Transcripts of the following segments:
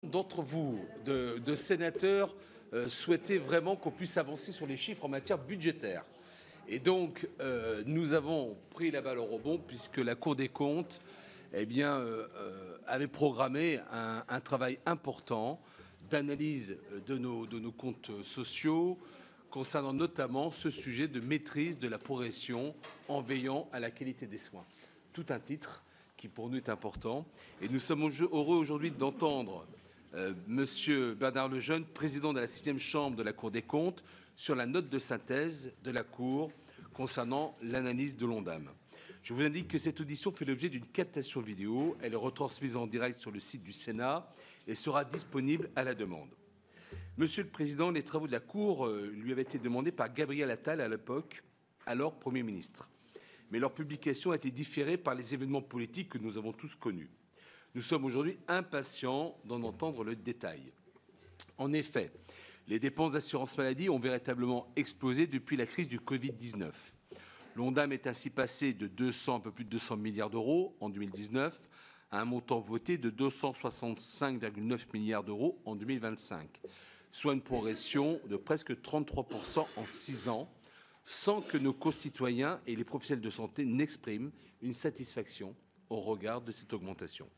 D'entre vous, de sénateurs, souhaitaient vraiment qu'on puisse avancer sur les chiffres en matière budgétaire. Et donc, nous avons pris la balle au rebond puisque la Cour des comptes avait programmé un travail important d'analyse de nos comptes sociaux concernant notamment ce sujet de maîtrise de la progression en veillant à la qualité des soins. Tout un titre qui pour nous est important. Et nous sommes heureux aujourd'hui d'entendre Monsieur Bernard Lejeune, président de la 6e chambre de la Cour des comptes, sur la note de synthèse de la Cour concernant l'analyse de l'Ondam. Je vous indique que cette audition fait l'objet d'une captation vidéo. Elle est retransmise en direct sur le site du Sénat et sera disponible à la demande. Monsieur le Président, les travaux de la Cour lui avaient été demandés par Gabriel Attal à l'époque, alors Premier ministre. Mais leur publication a été différée par les événements politiques que nous avons tous connus. Nous sommes aujourd'hui impatients d'en entendre le détail. En effet, les dépenses d'assurance maladie ont véritablement explosé depuis la crise du Covid-19. L'Ondam est ainsi passé de un peu plus de 200 milliards d'euros en 2019 à un montant voté de 265,9 milliards d'euros en 2025, soit une progression de presque 33% en 6 ans, sans que nos concitoyens et les professionnels de santé n'expriment une satisfaction au regard de cette augmentation.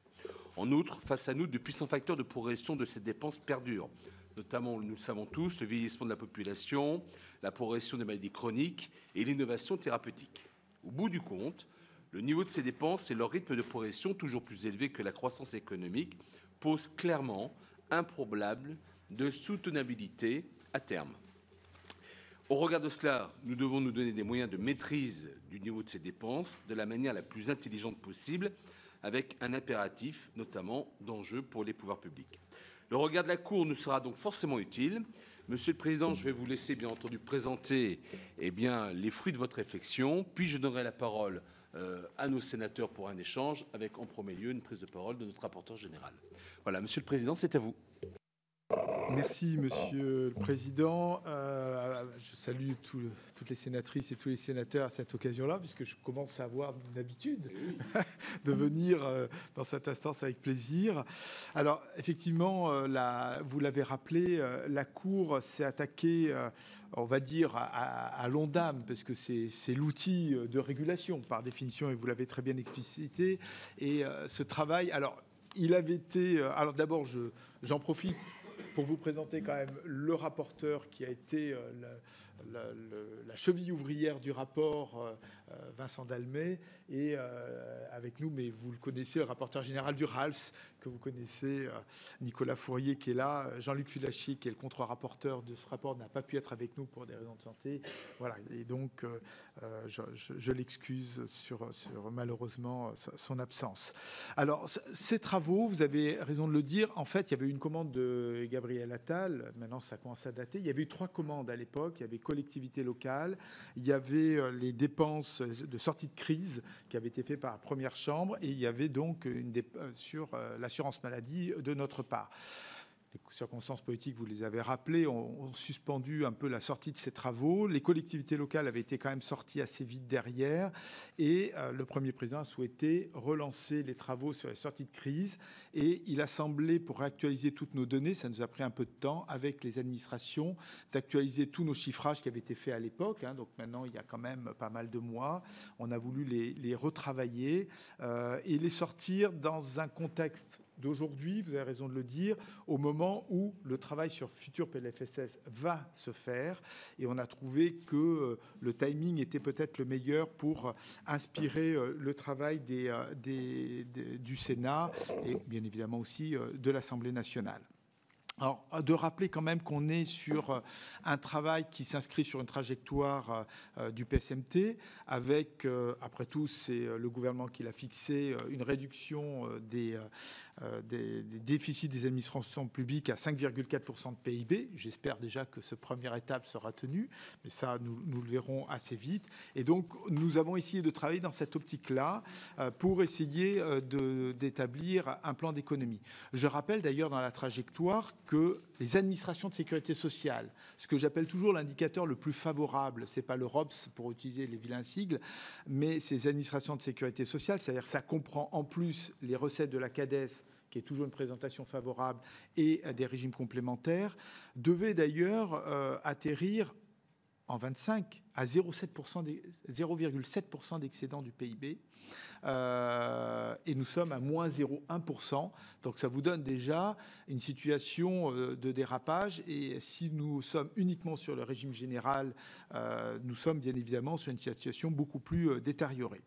En outre, face à nous, de puissants facteurs de progression de ces dépenses perdurent, notamment, nous le savons tous, le vieillissement de la population, la progression des maladies chroniques et l'innovation thérapeutique. Au bout du compte, le niveau de ces dépenses et leur rythme de progression, toujours plus élevé que la croissance économique, posent clairement un problème de soutenabilité à terme. Au regard de cela, nous devons nous donner des moyens de maîtrise du niveau de ces dépenses de la manière la plus intelligente possible, avec un impératif, notamment, d'enjeux pour les pouvoirs publics. Le regard de la Cour nous sera donc forcément utile. Monsieur le Président, je vais vous laisser, bien entendu, présenter les fruits de votre réflexion, puis je donnerai la parole à nos sénateurs pour un échange, avec en premier lieu une prise de parole de notre rapporteur général. Voilà, Monsieur le Président, c'est à vous. Merci, Monsieur le Président. Je salue toutes les sénatrices et tous les sénateurs à cette occasion-là, puisque je commence à avoir une habitude de venir dans cette instance avec plaisir. Alors, effectivement, vous l'avez rappelé, la Cour s'est attaquée, on va dire, à l'Ondam, parce que c'est l'outil de régulation, par définition, et vous l'avez très bien explicité. Et ce travail, alors, il avait été... Alors, d'abord, j'en profite pour vous présenter quand même le rapporteur qui a été la cheville ouvrière du rapport, Vincent Dalmé, et avec nous, mais vous le connaissez, le rapporteur général du RALS, que vous connaissez, Nicolas Fourier, qui est là, Jean-Luc Fulachier, qui est le contre-rapporteur de ce rapport, n'a pas pu être avec nous pour des raisons de santé. Voilà, et donc je l'excuse sur malheureusement son absence. Alors, ces travaux, vous avez raison de le dire, en fait, il y avait une commande de Gabriel Attal, maintenant ça commence à dater. Il y avait eu 3 commandes à l'époque. Il y avait collectivité locale, il y avait les dépenses de sortie de crise qui avaient été faites par la première chambre, et il y avait donc sur l'assurance maladie de notre part. Les circonstances politiques, vous les avez rappelées, ont suspendu un peu la sortie de ces travaux. Les collectivités locales avaient été quand même sorties assez vite derrière. Et le Premier président a souhaité relancer les travaux sur les sorties de crise. Et il a semblé, pour réactualiser toutes nos données, ça nous a pris un peu de temps avec les administrations, d'actualiser tous nos chiffrages qui avaient été faits à l'époque. Donc maintenant, il y a quand même pas mal de mois. On a voulu les retravailler et les sortir dans un contexte d'aujourd'hui, vous avez raison de le dire, au moment où le travail sur futur PLFSS va se faire. Et on a trouvé que le timing était peut-être le meilleur pour inspirer le travail du Sénat et bien évidemment aussi de l'Assemblée nationale. Alors, de rappeler quand même qu'on est sur un travail qui s'inscrit sur une trajectoire du PSMT avec, après tout, c'est le gouvernement qui l'a fixé, une réduction des déficits des administrations publiques à 5,4% de PIB. J'espère déjà que cette première étape sera tenue, mais ça, nous le verrons assez vite. Et donc, nous avons essayé de travailler dans cette optique-là pour essayer d'établir un plan d'économie. Je rappelle d'ailleurs dans la trajectoire que les administrations de sécurité sociale, ce que j'appelle toujours l'indicateur le plus favorable, c'est pas le ROPS pour utiliser les vilains sigles, mais ces administrations de sécurité sociale, c'est-à-dire que ça comprend en plus les recettes de la CADES qui est toujours une présentation favorable, et des régimes complémentaires, devait d'ailleurs atterrir en 25 à 0,7% d'excédent du PIB. Et nous sommes à moins 0,1%. Donc ça vous donne déjà une situation de dérapage. Et si nous sommes uniquement sur le régime général, nous sommes bien évidemment sur une situation beaucoup plus détériorée.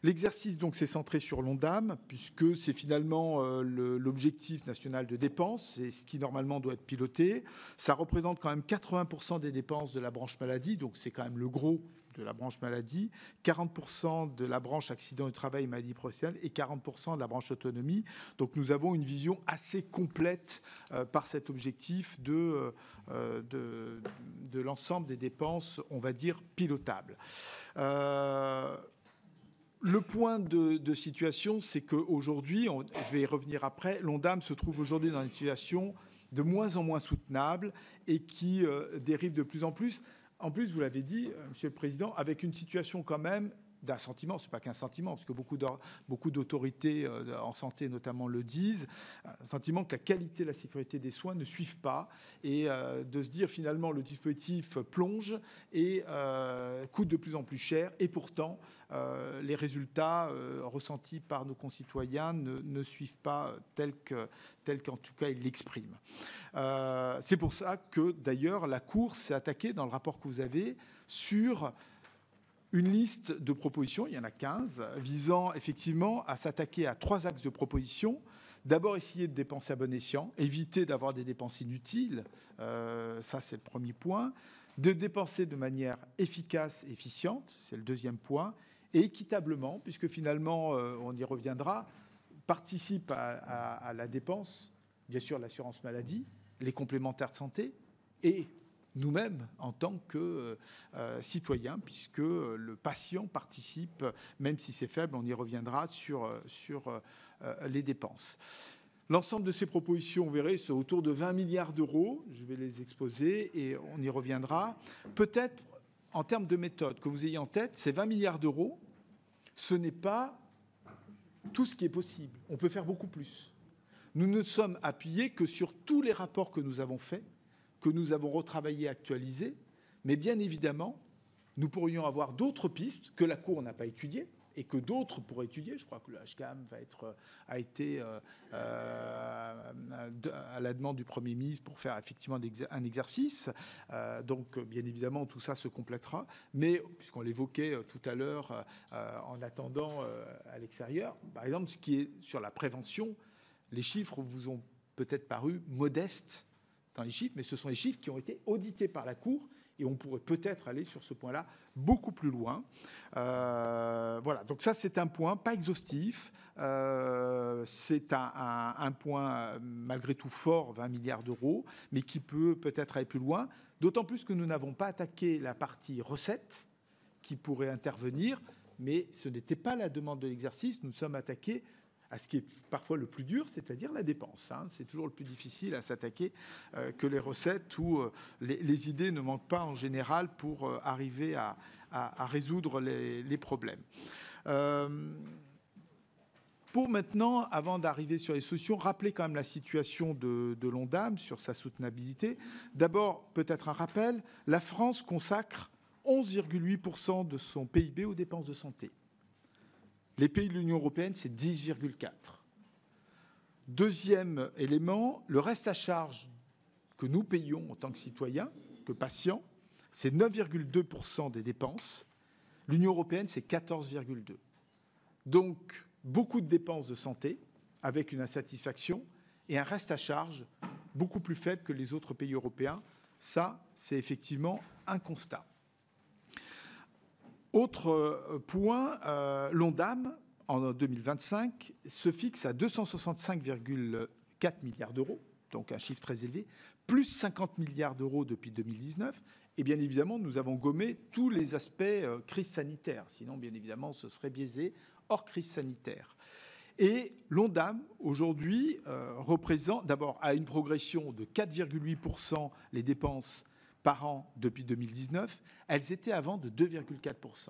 L'exercice donc s'est centré sur l'Ondam, puisque c'est finalement l'objectif national de dépenses, c'est ce qui normalement doit être piloté. Ça représente quand même 80% des dépenses de la branche maladie, donc c'est quand même le gros de la branche maladie, 40% de la branche accident du travail et maladie professionnelle et 40% de la branche autonomie. Donc nous avons une vision assez complète par cet objectif de l'ensemble des dépenses, on va dire, pilotables. Le point de situation, c'est qu'aujourd'hui, je vais y revenir après, l'Ondam se trouve aujourd'hui dans une situation de moins en moins soutenable et qui dérive de plus en plus. En plus, vous l'avez dit, Monsieur le Président, avec une situation quand même d'un sentiment, ce n'est pas qu'un sentiment, parce que beaucoup d'autorités en santé notamment le disent, un sentiment que la qualité et la sécurité des soins ne suivent pas, et de se dire finalement le dispositif plonge et coûte de plus en plus cher, et pourtant les résultats ressentis par nos concitoyens ne suivent pas tel qu'en tout cas ils l'expriment. C'est pour ça que d'ailleurs la Cour s'est attaquée dans le rapport que vous avez sur une liste de propositions, il y en a 15, visant effectivement à s'attaquer à 3 axes de propositions. D'abord, essayer de dépenser à bon escient, éviter d'avoir des dépenses inutiles, ça c'est le premier point. De dépenser de manière efficace et efficiente, c'est le deuxième point. Et équitablement, puisque finalement, on y reviendra, participe à la dépense, bien sûr l'assurance maladie, les complémentaires de santé et nous-mêmes en tant que citoyens, puisque le patient participe, même si c'est faible, on y reviendra sur les dépenses. L'ensemble de ces propositions, vous verrez, c'est autour de 20 milliards d'euros. Je vais les exposer et on y reviendra. Peut-être, en termes de méthode, que vous ayez en tête, ces 20 milliards d'euros, ce n'est pas tout ce qui est possible. On peut faire beaucoup plus. Nous ne sommes appuyés que sur tous les rapports que nous avons faits, que nous avons retravaillé, actualisé, mais bien évidemment, nous pourrions avoir d'autres pistes que la Cour n'a pas étudiées et que d'autres pourraient étudier. Je crois que le HCAM a été à la demande du Premier ministre pour faire effectivement un exercice. Donc, bien évidemment, tout ça se complétera. Mais, puisqu'on l'évoquait tout à l'heure en attendant à l'extérieur, par exemple, ce qui est sur la prévention, les chiffres vous ont peut-être paru modestes dans les chiffres, mais ce sont les chiffres qui ont été audités par la Cour et on pourrait peut-être aller sur ce point-là beaucoup plus loin. Voilà, donc ça c'est un point pas exhaustif, c'est un point malgré tout fort, 20 milliards d'euros, mais qui peut peut-être aller plus loin, d'autant plus que nous n'avons pas attaqué la partie recettes qui pourrait intervenir, mais ce n'était pas la demande de l'exercice, nous sommes attaqués à ce qui est parfois le plus dur, c'est-à-dire la dépense. C'est toujours le plus difficile à s'attaquer que les recettes, où les idées ne manquent pas en général pour arriver à résoudre les problèmes. Pour maintenant, avant d'arriver sur les solutions, rappeler quand même la situation de l'Ondam sur sa soutenabilité. D'abord, peut-être un rappel, la France consacre 11,8% de son PIB aux dépenses de santé. Les pays de l'Union européenne, c'est 10,4. Deuxième élément, le reste à charge que nous payons en tant que citoyens, que patients, c'est 9,2% des dépenses. L'Union européenne, c'est 14,2. Donc, beaucoup de dépenses de santé, avec une insatisfaction, et un reste à charge beaucoup plus faible que les autres pays européens. Ça, c'est effectivement un constat. Autre point, l'Ondam, en 2025, se fixe à 265,4 milliards d'euros, donc un chiffre très élevé, plus 50 milliards d'euros depuis 2019. Et bien évidemment, nous avons gommé tous les aspects crise sanitaire. Sinon, bien évidemment, ce serait biaisé, hors crise sanitaire. Et l'Ondam, aujourd'hui, représente d'abord à une progression de 4,8% les dépenses par an depuis 2019, elles étaient avant de 2,4%.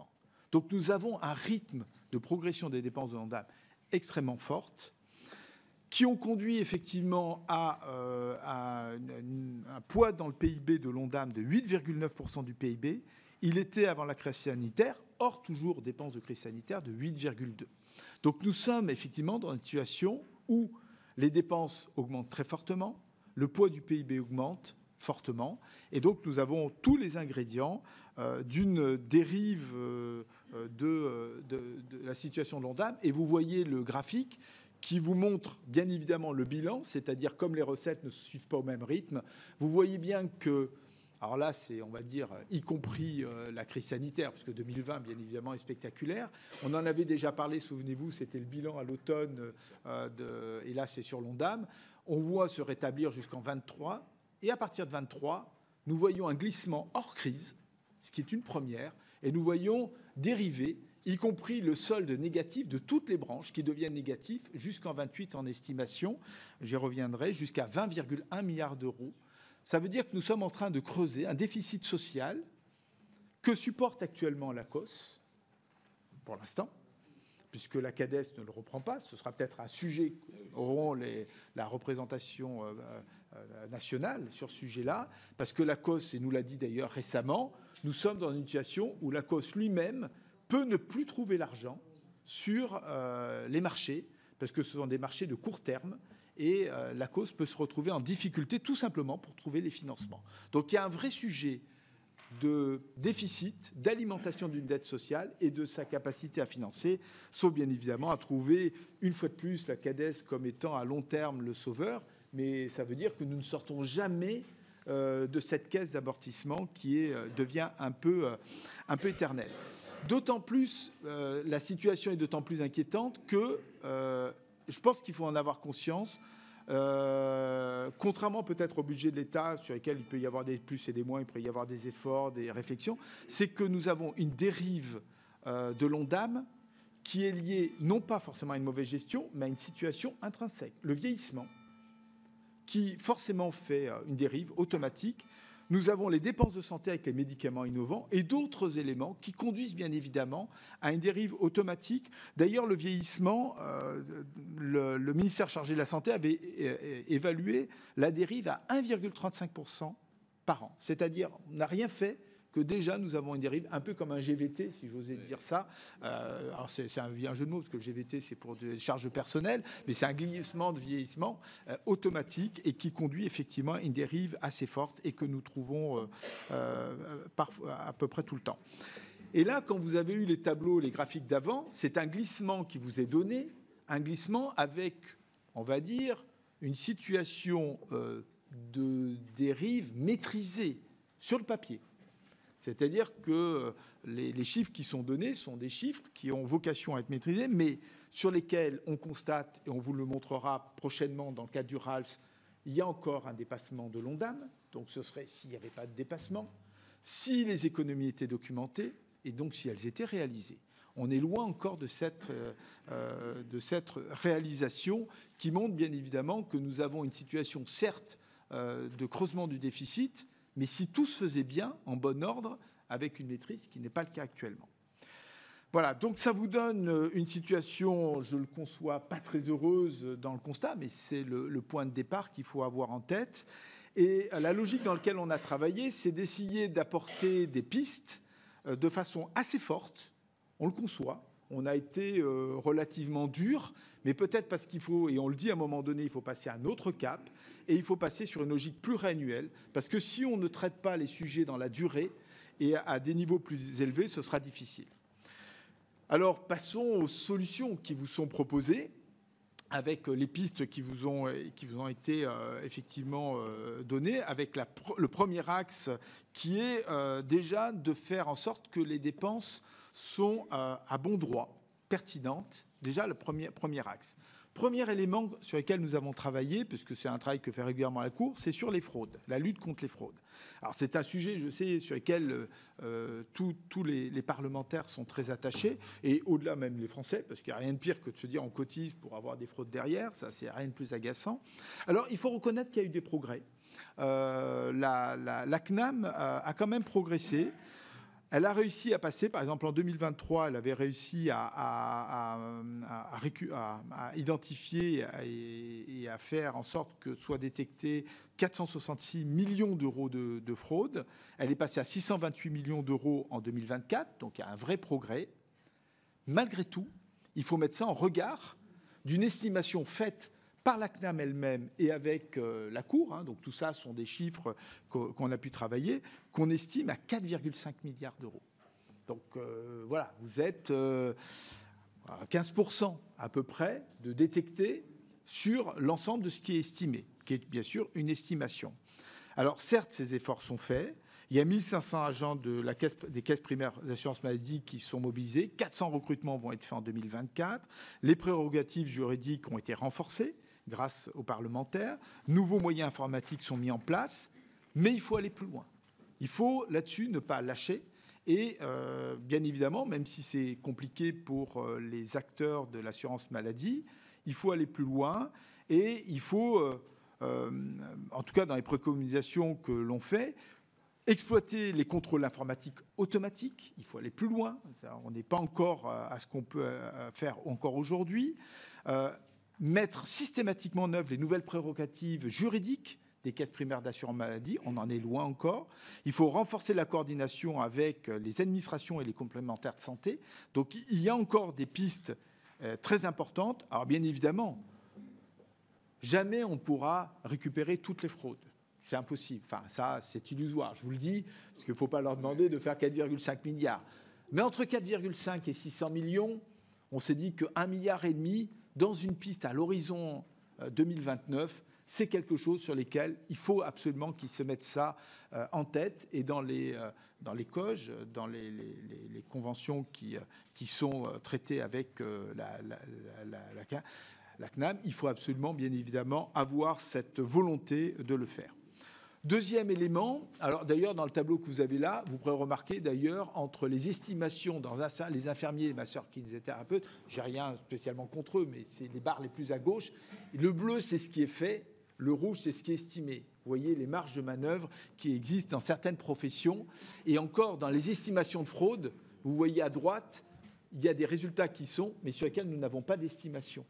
Donc nous avons un rythme de progression des dépenses de l'Ondam extrêmement forte, qui ont conduit effectivement à un poids dans le PIB de l'ONDAM de 8,9% du PIB. Il était, avant la crise sanitaire, hors toujours dépenses de crise sanitaire, de 8,2%. Donc nous sommes effectivement dans une situation où les dépenses augmentent très fortement, le poids du PIB augmente fortement, et donc nous avons tous les ingrédients d'une dérive de la situation de l'ONDAM. Et vous voyez le graphique qui vous montre bien évidemment le bilan, c'est-à-dire comme les recettes ne suivent pas au même rythme, vous voyez bien que, alors là c'est on va dire y compris la crise sanitaire, parce que 2020 bien évidemment est spectaculaire, on en avait déjà parlé, souvenez-vous, c'était le bilan à l'automne, et là c'est sur l'ONDAM, on voit se rétablir jusqu'en 23, et à partir de 23, nous voyons un glissement hors crise, ce qui est une première, et nous voyons dériver, y compris le solde négatif de toutes les branches qui deviennent négatifs jusqu'en 28 en estimation, j'y reviendrai, jusqu'à 20,1 milliards d'euros. Ça veut dire que nous sommes en train de creuser un déficit social que supporte actuellement l'ACOSS, pour l'instant, puisque la CADES ne le reprend pas. Ce sera peut-être un sujet qu'auront la représentation nationale sur ce sujet-là, parce que l'ACOSS, et nous l'a dit d'ailleurs récemment, nous sommes dans une situation où l'ACOSS lui-même peut ne plus trouver l'argent sur les marchés, parce que ce sont des marchés de court terme, et l'ACOSS peut se retrouver en difficulté tout simplement pour trouver les financements. Donc il y a un vrai sujet de déficit, d'alimentation d'une dette sociale et de sa capacité à financer, sauf bien évidemment à trouver une fois de plus la CADES comme étant à long terme le sauveur, mais ça veut dire que nous ne sortons jamais de cette caisse d'amortissement qui devient un peu éternelle. D'autant plus, la situation est d'autant plus inquiétante que je pense qu'il faut en avoir conscience. Contrairement peut-être au budget de l'État, sur lequel il peut y avoir des plus et des moins, il peut y avoir des efforts, des réflexions, c'est que nous avons une dérive de l'ONDAM qui est liée non pas forcément à une mauvaise gestion, mais à une situation intrinsèque. Le vieillissement, qui forcément fait une dérive automatique. Nous avons les dépenses de santé avec les médicaments innovants et d'autres éléments qui conduisent bien évidemment à une dérive automatique. D'ailleurs, le vieillissement, le ministère chargé de la Santé avait évalué la dérive à 1,35% par an. C'est-à-dire, on n'a rien fait que déjà nous avons une dérive, un peu comme un GVT, si j'osais dire ça. Alors c'est un jeu de mots, parce que le GVT, c'est pour des charges personnelles, mais c'est un glissement de vieillissement automatique et qui conduit effectivement à une dérive assez forte et que nous trouvons parfois, à peu près tout le temps. Et là, quand vous avez eu les tableaux, les graphiques d'avant, c'est un glissement qui vous est donné, un glissement avec, on va dire, une situation de dérive maîtrisée sur le papier. C'est-à-dire que les chiffres qui sont donnés sont des chiffres qui ont vocation à être maîtrisés, mais sur lesquels on constate, et on vous le montrera prochainement dans le cadre du RALS, il y a encore un dépassement de l'ONDAM. Donc ce serait s'il n'y avait pas de dépassement, si les économies étaient documentées, et donc si elles étaient réalisées. On est loin encore de cette réalisation qui montre bien évidemment que nous avons une situation, certes, de creusement du déficit, mais si tout se faisait bien, en bon ordre, avec une maîtrise, ce qui n'est pas le cas actuellement. Voilà, donc ça vous donne une situation, je le conçois, pas très heureuse dans le constat, mais c'est le point de départ qu'il faut avoir en tête. Et la logique dans laquelle on a travaillé, c'est d'essayer d'apporter des pistes de façon assez forte. On le conçoit, on a été relativement dur, mais peut-être parce qu'il faut, et on le dit à un moment donné, il faut passer à un autre cap, et il faut passer sur une logique pluriannuelle, parce que si on ne traite pas les sujets dans la durée et à des niveaux plus élevés, ce sera difficile. Alors, passons aux solutions qui vous sont proposées, avec les pistes qui vous ont été effectivement données, avec le premier axe qui est déjà de faire en sorte que les dépenses sont à bon droit, pertinentes, déjà le premier axe. Premier élément sur lequel nous avons travaillé, puisque c'est un travail que fait régulièrement la Cour, c'est sur les fraudes, la lutte contre les fraudes. Alors c'est un sujet, je sais, sur lequel tous les parlementaires sont très attachés, et au-delà même les Français, parce qu'il n'y a rien de pire que de se dire on cotise pour avoir des fraudes derrière, ça c'est rien de plus agaçant. Alors il faut reconnaître qu'il y a eu des progrès. La CNAM a quand même progressé. Elle a réussi à passer, par exemple en 2023, elle avait réussi à identifier et à faire en sorte que soient détectés 466 millions d'euros de fraude. Elle est passée à 628 millions d'euros en 2024, donc il y a un vrai progrès. Malgré tout, il faut mettre ça en regard d'une estimation faite par la CNAM elle-même et avec la Cour, donc tout ça sont des chiffres qu'on a pu travailler, qu'on estime à 4,5 milliards d'euros. Donc voilà, vous êtes à 15% à peu près de détecter sur l'ensemble de ce qui est estimé, qui est bien sûr une estimation. Alors certes, ces efforts sont faits. Il y a 1500 agents des caisses primaires d'assurance maladie qui sont mobilisés. 400 recrutements vont être faits en 2024. Les prérogatives juridiques ont été renforcées grâce aux parlementaires. Nouveaux moyens informatiques sont mis en place. Mais il faut aller plus loin. Il faut là-dessus ne pas lâcher. Et bien évidemment, même si c'est compliqué pour les acteurs de l'assurance maladie, il faut aller plus loin. Et il faut, en tout cas dans les préconisations que l'on fait, exploiter les contrôles informatiques automatiques. Il faut aller plus loin. On n'est pas encore à ce qu'on peut faire encore aujourd'hui. Mettre systématiquement en œuvre les nouvelles prérogatives juridiques des caisses primaires d'assurance maladie, on en est loin encore. Il faut renforcer la coordination avec les administrations et les complémentaires de santé. Donc il y a encore des pistes très importantes. Alors bien évidemment, jamais on pourra récupérer toutes les fraudes. C'est impossible. Enfin, ça, c'est illusoire. Je vous le dis, parce qu'il ne faut pas leur demander de faire 4,5 milliards. Mais entre 4,5 et 600 millions, on s'est dit que 1,5 milliard dans une piste à l'horizon 2029, c'est quelque chose sur lequel il faut absolument qu'ils se mettent ça en tête. Et dans les COG, dans les conventions qui sont traitées avec la CNAM, il faut absolument, bien évidemment, avoir cette volonté de le faire. Deuxième élément, alors d'ailleurs dans le tableau que vous avez là, vous pourrez remarquer d'ailleurs entre les estimations dans les infirmiers et ma sœur kinésithérapeute, j'ai rien spécialement contre eux, mais c'est les barres les plus à gauche. Le bleu, c'est ce qui est fait, le rouge, c'est ce qui est estimé. Vous voyez les marges de manœuvre qui existent dans certaines professions. Et encore, dans les estimations de fraude, vous voyez à droite, il y a des résultats qui sont, mais sur lesquels nous n'avons pas d'estimation.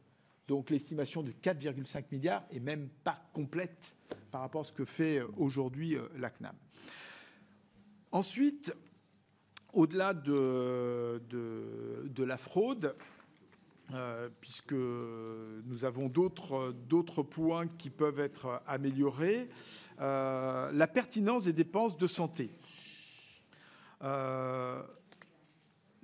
Donc l'estimation de 4,5 milliards est même pas complète par rapport à ce que fait aujourd'hui la CNAM. Ensuite, au-delà de la fraude, puisque nous avons d'autres points qui peuvent être améliorés, la pertinence des dépenses de santé.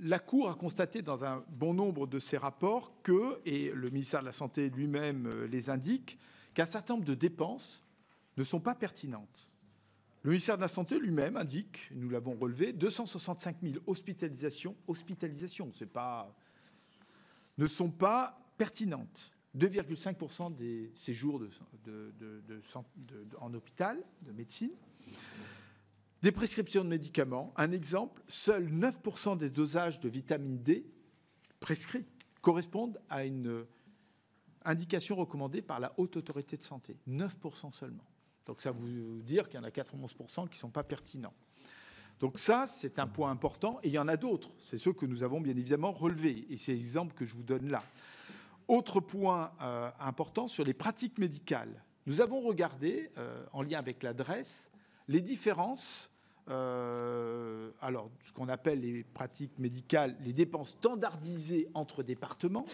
La Cour a constaté dans un bon nombre de ses rapports que, et le ministère de la Santé lui-même les indique, qu'un certain nombre de dépenses ne sont pas pertinentes. Le ministère de la Santé lui-même indique, nous l'avons relevé, 265 000 hospitalisations ne sont pas pertinentes. 2,5% des séjours en hôpital, de médecine. Des prescriptions de médicaments. Un exemple, seuls 9% des dosages de vitamine D prescrits correspondent à une indication recommandée par la Haute Autorité de Santé. 9% seulement. Donc ça veut dire qu'il y en a 91% qui ne sont pas pertinents. Donc ça, c'est un point important. Et il y en a d'autres. C'est ceux que nous avons bien évidemment relevés. Et c'est l'exemple que je vous donne là. Autre point important sur les pratiques médicales. Nous avons regardé, en lien avec l'adresse, les différences, alors ce qu'on appelle les pratiques médicales, les dépenses standardisées entre départements,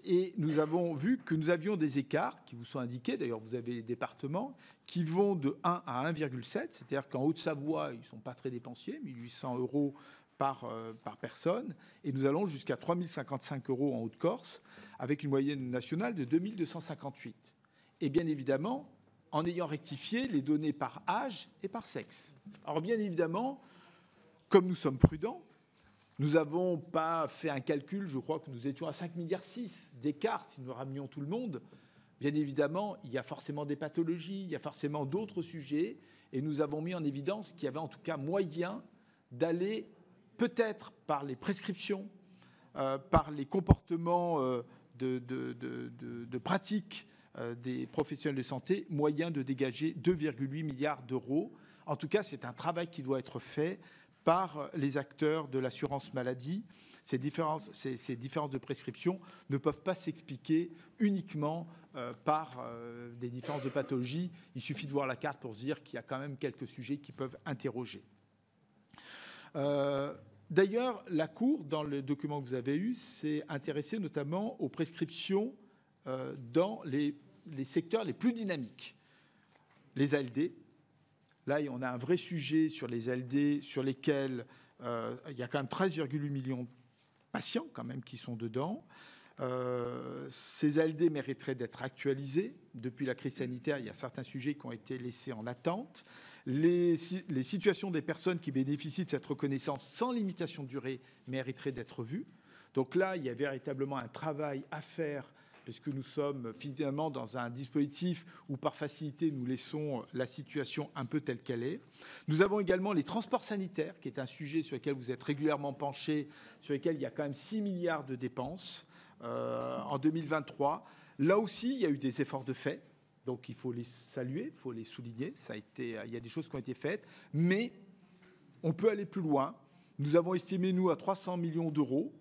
et nous avons vu que nous avions des écarts qui vous sont indiqués, d'ailleurs vous avez les départements, qui vont de 1 à 1,7, c'est-à-dire qu'en Haute-Savoie, ils ne sont pas très dépensiers, 1 800 € par personne, et nous allons jusqu'à 3 055 € en Haute-Corse, avec une moyenne nationale de 2 258. Et bien évidemment, en ayant rectifié les données par âge et par sexe. Alors bien évidemment, comme nous sommes prudents, nous n'avons pas fait un calcul, je crois que nous étions à 5,6 milliards d'écart si nous ramenions tout le monde. Bien évidemment, il y a forcément des pathologies, il y a forcément d'autres sujets, et nous avons mis en évidence qu'il y avait en tout cas moyen d'aller peut-être par les prescriptions, par les comportements de pratique des professionnels de santé, moyen de dégager 2,8 milliards d'euros. En tout cas, c'est un travail qui doit être fait par les acteurs de l'assurance maladie. Ces différences de prescription ne peuvent pas s'expliquer uniquement par des différences de pathologie. Il suffit de voir la carte pour se dire qu'il y a quand même quelques sujets qui peuvent interroger. D'ailleurs, la Cour, dans le document que vous avez eu, s'est intéressée notamment aux prescriptions dans les secteurs les plus dynamiques. Les ALD. Là, on a un vrai sujet sur les ALD sur lesquels il y a quand même 13,8 millions de patients quand même qui sont dedans. Ces ALD mériteraient d'être actualisés. Depuis la crise sanitaire, il y a certains sujets qui ont été laissés en attente. Les situations des personnes qui bénéficient de cette reconnaissance sans limitation de durée mériteraient d'être vues. Donc là, il y a véritablement un travail à faire, puisque nous sommes finalement dans un dispositif où, par facilité, nous laissons la situation un peu telle qu'elle est. Nous avons également les transports sanitaires, qui est un sujet sur lequel vous êtes régulièrement penchés, sur lequel il y a quand même 6 milliards de dépenses en 2023. Là aussi, il y a eu des efforts de fait. Donc il faut les saluer, il faut les souligner. Il y a des choses qui ont été faites, mais on peut aller plus loin. Nous avons estimé, nous, à 300 millions d'euros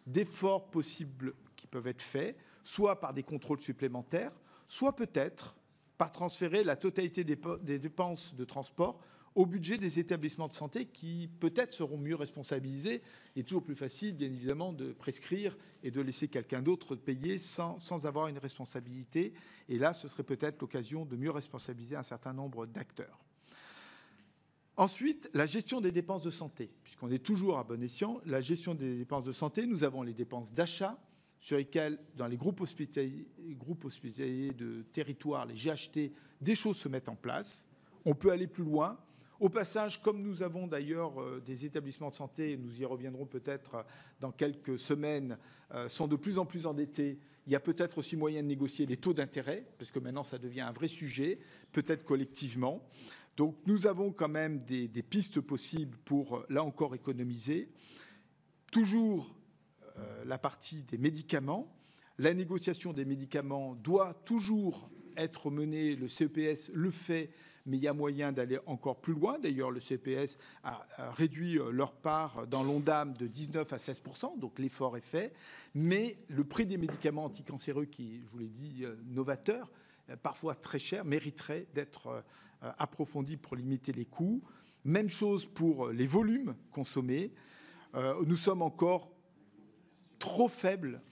d'efforts possibles qui peuvent être faits, soit par des contrôles supplémentaires, soit peut-être par transférer la totalité des dépenses de transport au budget des établissements de santé qui peut-être seront mieux responsabilisés. Il est toujours plus facile, bien évidemment, de prescrire et de laisser quelqu'un d'autre payer sans avoir une responsabilité. Et là, ce serait peut-être l'occasion de mieux responsabiliser un certain nombre d'acteurs. Ensuite, la gestion des dépenses de santé. Puisqu'on est toujours à bon escient, la gestion des dépenses de santé, nous avons les dépenses d'achat, sur lesquels, dans les groupes hospitaliers de territoire, les GHT, des choses se mettent en place. On peut aller plus loin. Au passage, comme nous avons d'ailleurs des établissements de santé, nous y reviendrons peut-être dans quelques semaines, sont de plus en plus endettés, il y a peut-être aussi moyen de négocier les taux d'intérêt, parce que maintenant ça devient un vrai sujet, peut-être collectivement. Donc nous avons quand même des pistes possibles pour, là encore, économiser. Toujours la partie des médicaments. La négociation des médicaments doit toujours être menée. Le CEPS le fait, mais il y a moyen d'aller encore plus loin. D'ailleurs, le CEPS a réduit leur part dans l'ONDAM de 19 à 16%, donc l'effort est fait. Mais le prix des médicaments anticancéreux, qui, je vous l'ai dit, novateur, parfois très cher, mériterait d'être approfondi pour limiter les coûts. Même chose pour les volumes consommés. Nous sommes encore trop faible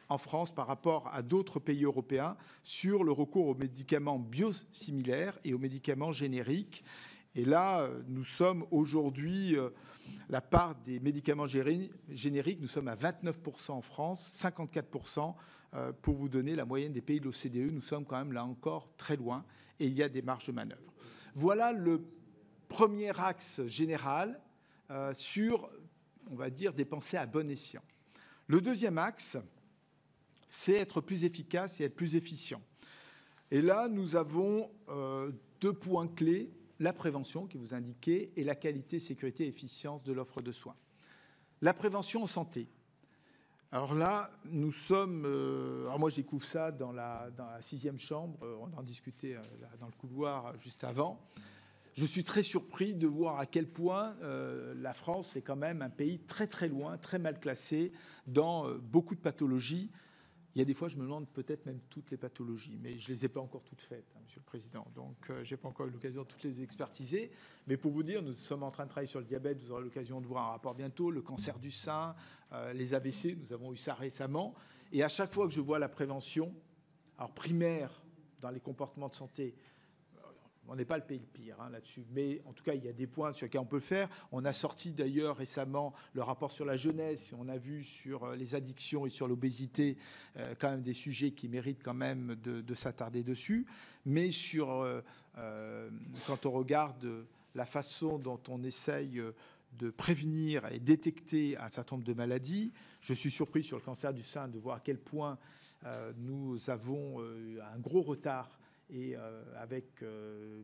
en France par rapport à d'autres pays européens sur le recours aux médicaments biosimilaires et aux médicaments génériques. Et là, nous sommes aujourd'hui, la part des médicaments génériques, nous sommes à 29% en France, 54% pour vous donner la moyenne des pays de l'OCDE. Nous sommes quand même là encore très loin et il y a des marges de manœuvre. Voilà le premier axe général sur, on va dire, dépenser à bon escient. Le deuxième axe, c'est être plus efficace et être plus efficient. Et là, nous avons deux points clés, la prévention, qui vous indiquez, et la qualité, sécurité et efficience de l'offre de soins. La prévention en santé. Alors là, nous sommes... alors moi, je découvre ça dans la 6e chambre. On en discutait dans le couloir juste avant. Je suis très surpris de voir à quel point la France est quand même un pays très très loin, très mal classé dans beaucoup de pathologies. Il y a des fois, je me demande peut-être même toutes les pathologies, mais je ne les ai pas encore toutes faites, hein, Monsieur le Président. Donc, je n'ai pas encore eu l'occasion de toutes les expertiser. Mais pour vous dire, nous sommes en train de travailler sur le diabète. Vous aurez l'occasion de voir un rapport bientôt. Le cancer du sein, les AVC, nous avons eu ça récemment. Et à chaque fois que je vois la prévention, alors primaire dans les comportements de santé, on n'est pas le pays le pire là-dessus, mais en tout cas, il y a des points sur lesquels on peut le faire. On a sorti d'ailleurs récemment le rapport sur la jeunesse, et on a vu sur les addictions et sur l'obésité quand même des sujets qui méritent quand même de s'attarder dessus. Mais quand on regarde la façon dont on essaye de prévenir et détecter un certain nombre de maladies, je suis surpris sur le cancer du sein de voir à quel point nous avons un gros retard et avec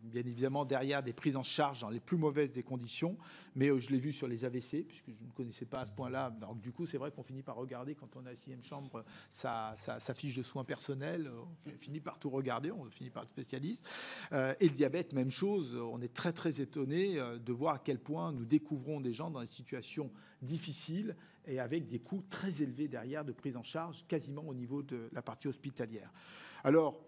bien évidemment derrière des prises en charge dans les plus mauvaises des conditions. Mais je l'ai vu sur les AVC, puisque je ne connaissais pas à ce point-là. Donc du coup, c'est vrai qu'on finit par regarder, quand on est à 6e chambre, sa fiche de soins personnels. On finit par tout regarder, on finit par être spécialiste. Et le diabète, même chose. On est très, très étonné de voir à quel point nous découvrons des gens dans des situations difficiles et avec des coûts très élevés derrière de prise en charge, quasiment au niveau de la partie hospitalière. Alors,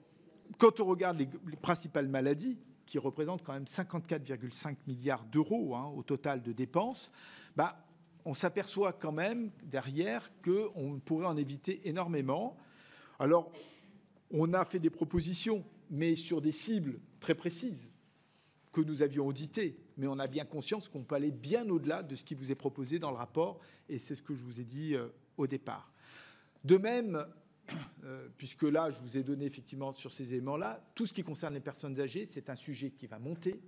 quand on regarde les principales maladies, qui représentent quand même 54,5 milliards d'euros au total de dépenses, on s'aperçoit quand même derrière qu'on pourrait en éviter énormément. Alors, on a fait des propositions, mais sur des cibles très précises que nous avions auditées. Mais on a bien conscience qu'on peut aller bien au-delà de ce qui vous est proposé dans le rapport, et c'est ce que je vous ai dit au départ. De même, puisque là, je vous ai donné effectivement sur ces éléments-là, tout ce qui concerne les personnes âgées, c'est un sujet qui va monter.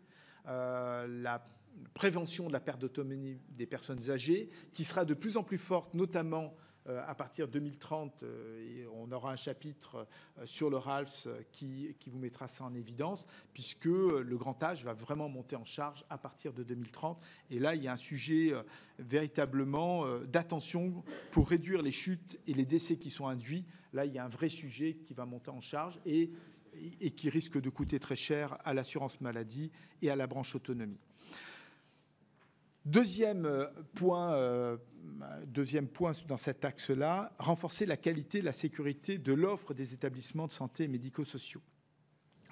La prévention de la perte d'autonomie des personnes âgées, qui sera de plus en plus forte, notamment à partir de 2030, et on aura un chapitre sur le RALS qui vous mettra ça en évidence, puisque le grand âge va vraiment monter en charge à partir de 2030. Et là, il y a un sujet véritablement d'attention pour réduire les chutes et les décès qui sont induits. Là, il y a un vrai sujet qui va monter en charge et qui risque de coûter très cher à l'assurance maladie et à la branche autonomie. Deuxième point dans cet axe-là, renforcer la qualité et la sécurité de l'offre des établissements de santé et médico-sociaux.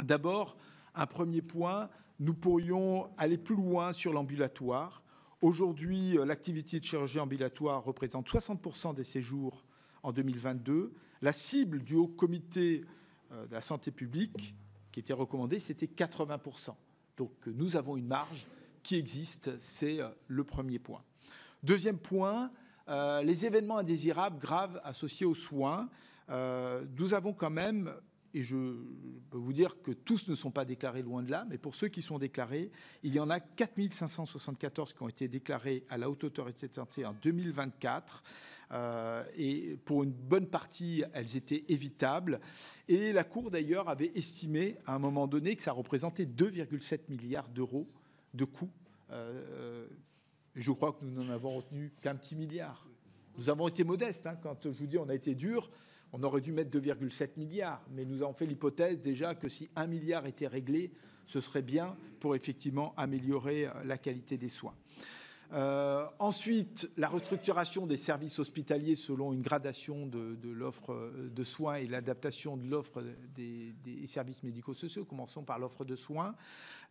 D'abord, un premier point, nous pourrions aller plus loin sur l'ambulatoire. Aujourd'hui, l'activité de chirurgie ambulatoire représente 60% des séjours en 2022. La cible du Haut Comité de la santé publique qui était recommandée, c'était 80%. Donc nous avons une marge qui existe, c'est le premier point. Deuxième point, les événements indésirables graves associés aux soins. Nous avons quand même, et je peux vous dire que tous ne sont pas déclarés loin de là, mais pour ceux qui sont déclarés, il y en a 4 574 qui ont été déclarés à la Haute Autorité de Santé en 2024. Et pour une bonne partie, elles étaient évitables. Et la Cour, d'ailleurs, avait estimé à un moment donné que ça représentait 2,7 milliards d'euros de coûts. Je crois que nous n'en avons retenu qu'un petit milliard. Nous avons été modestes. Quand je vous dis on a été dur, on aurait dû mettre 2,7 milliards. Mais nous avons fait l'hypothèse déjà que si 1 milliard était réglé, ce serait bien pour effectivement améliorer la qualité des soins. Ensuite, la restructuration des services hospitaliers selon une gradation de l'offre de soins et l'adaptation de l'offre des services médico-sociaux. Commençons par l'offre de soins.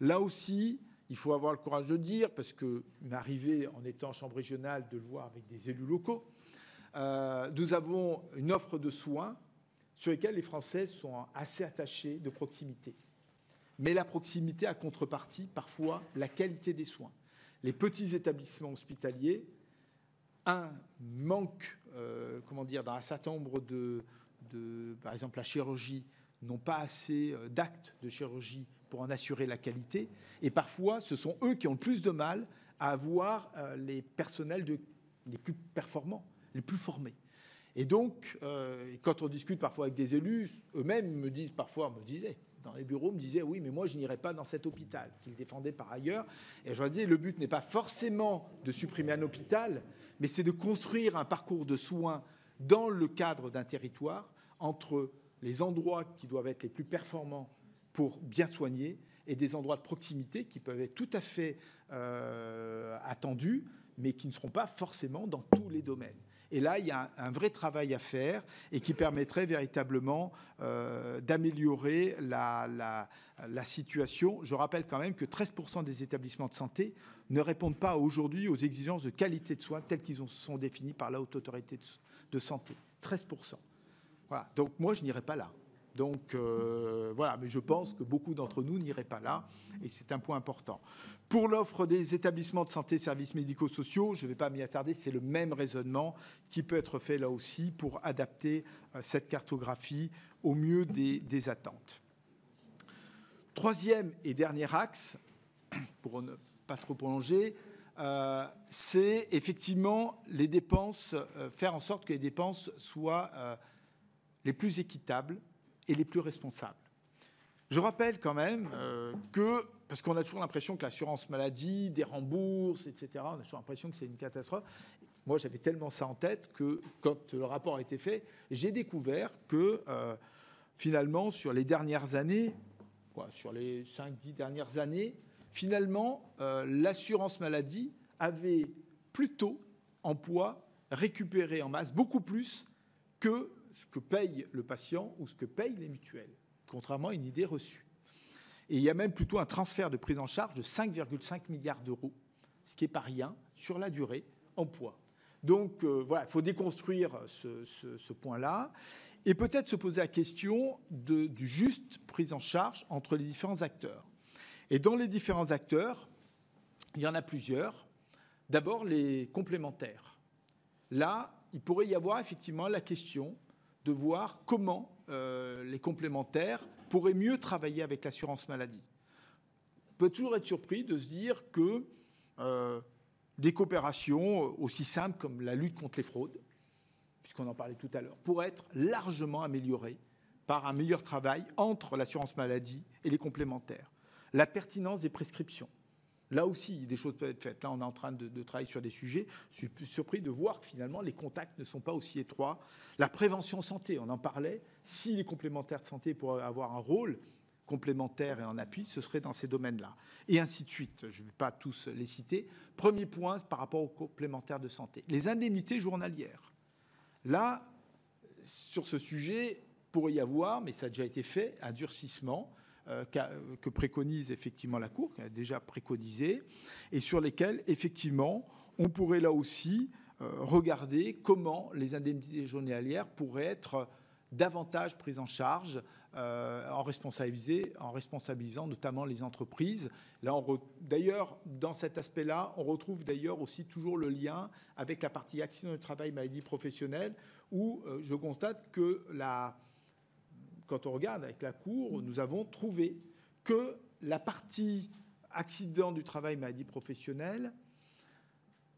Là aussi, il faut avoir le courage de dire, parce que m'est arrivé en étant en chambre régionale de le voir avec des élus locaux, nous avons une offre de soins sur lesquelles les Français sont assez attachés de proximité. Mais la proximité a contrepartie, parfois, la qualité des soins. Les petits établissements hospitaliers, manquent, dans un certain nombre par exemple la chirurgie, n'ont pas assez d'actes de chirurgie pour en assurer la qualité. Et parfois, ce sont eux qui ont le plus de mal à avoir les personnels les plus performants, les plus formés. Et donc, quand on discute parfois avec des élus, eux-mêmes me disaient, dans les bureaux, me disaient, oui, mais moi, je n'irai pas dans cet hôpital, qu'ils défendaient par ailleurs. Et je leur disais, le but n'est pas forcément de supprimer un hôpital, mais c'est de construire un parcours de soins dans le cadre d'un territoire, entre les endroits qui doivent être les plus performants pour bien soigner et des endroits de proximité qui peuvent être tout à fait attendus, mais qui ne seront pas forcément dans tous les domaines. Et là, il y a un vrai travail à faire et qui permettrait véritablement d'améliorer la situation. Je rappelle quand même que 13% des établissements de santé ne répondent pas aujourd'hui aux exigences de qualité de soins telles qu'ils sont définies par la Haute Autorité de Santé. 13%. Voilà. Donc moi, je n'irai pas là. Donc voilà, mais je pense que beaucoup d'entre nous n'iraient pas là, et c'est un point important. Pour l'offre des établissements de santé et services médico-sociaux, je ne vais pas m'y attarder, c'est le même raisonnement qui peut être fait là aussi pour adapter cette cartographie au mieux des attentes. Troisième et dernier axe, pour ne pas trop prolonger, c'est effectivement les dépenses, faire en sorte que les dépenses soient les plus équitables et les plus responsables. Je rappelle quand même que, parce qu'on a toujours l'impression que l'assurance maladie, des rembourses, etc., on a toujours l'impression que c'est une catastrophe. Moi, j'avais tellement ça en tête que quand le rapport a été fait, j'ai découvert que finalement, sur les dernières années, sur les 5-10 dernières années, finalement, l'assurance maladie avait plutôt en poids récupéré en masse beaucoup plus que ce que paye le patient ou ce que payent les mutuelles, contrairement à une idée reçue. Et il y a même plutôt un transfert de prise en charge de 5,5 milliards d'euros, ce qui n'est pas rien, sur la durée, en poids. Donc voilà, il faut déconstruire ce point-là et peut-être se poser la question du juste prise en charge entre les différents acteurs. Et dans les différents acteurs, il y en a plusieurs. D'abord, les complémentaires. Là, il pourrait y avoir effectivement la question de voir comment les complémentaires pourraient mieux travailler avec l'assurance maladie. On peut toujours être surpris de se dire que des coopérations aussi simples comme la lutte contre les fraudes, puisqu'on en parlait tout à l'heure, pourraient être largement améliorées par un meilleur travail entre l'assurance maladie et les complémentaires. La pertinence des prescriptions. Là aussi, des choses peuvent être faites. Là, on est en train de travailler sur des sujets. Je suis plus surpris de voir que finalement, les contacts ne sont pas aussi étroits. La prévention santé, on en parlait. Si les complémentaires de santé pourraient avoir un rôle complémentaire et en appui, ce serait dans ces domaines-là. Et ainsi de suite. Je ne vais pas tous les citer. Premier point par rapport aux complémentaires de santé. Les indemnités journalières. Là, sur ce sujet, pourrait y avoir, mais ça a déjà été fait, un durcissement que préconise effectivement la Cour, qui a déjà préconisé, et sur lesquels, effectivement, on pourrait là aussi regarder comment les indemnités journalières pourraient être davantage prises en charge en responsabilisant notamment les entreprises. Là, d'ailleurs, dans cet aspect-là, on retrouve d'ailleurs aussi toujours le lien avec la partie accident du travail, maladie professionnelle, où je constate que quand on regarde avec la Cour, nous avons trouvé que la partie accident du travail, maladie professionnelle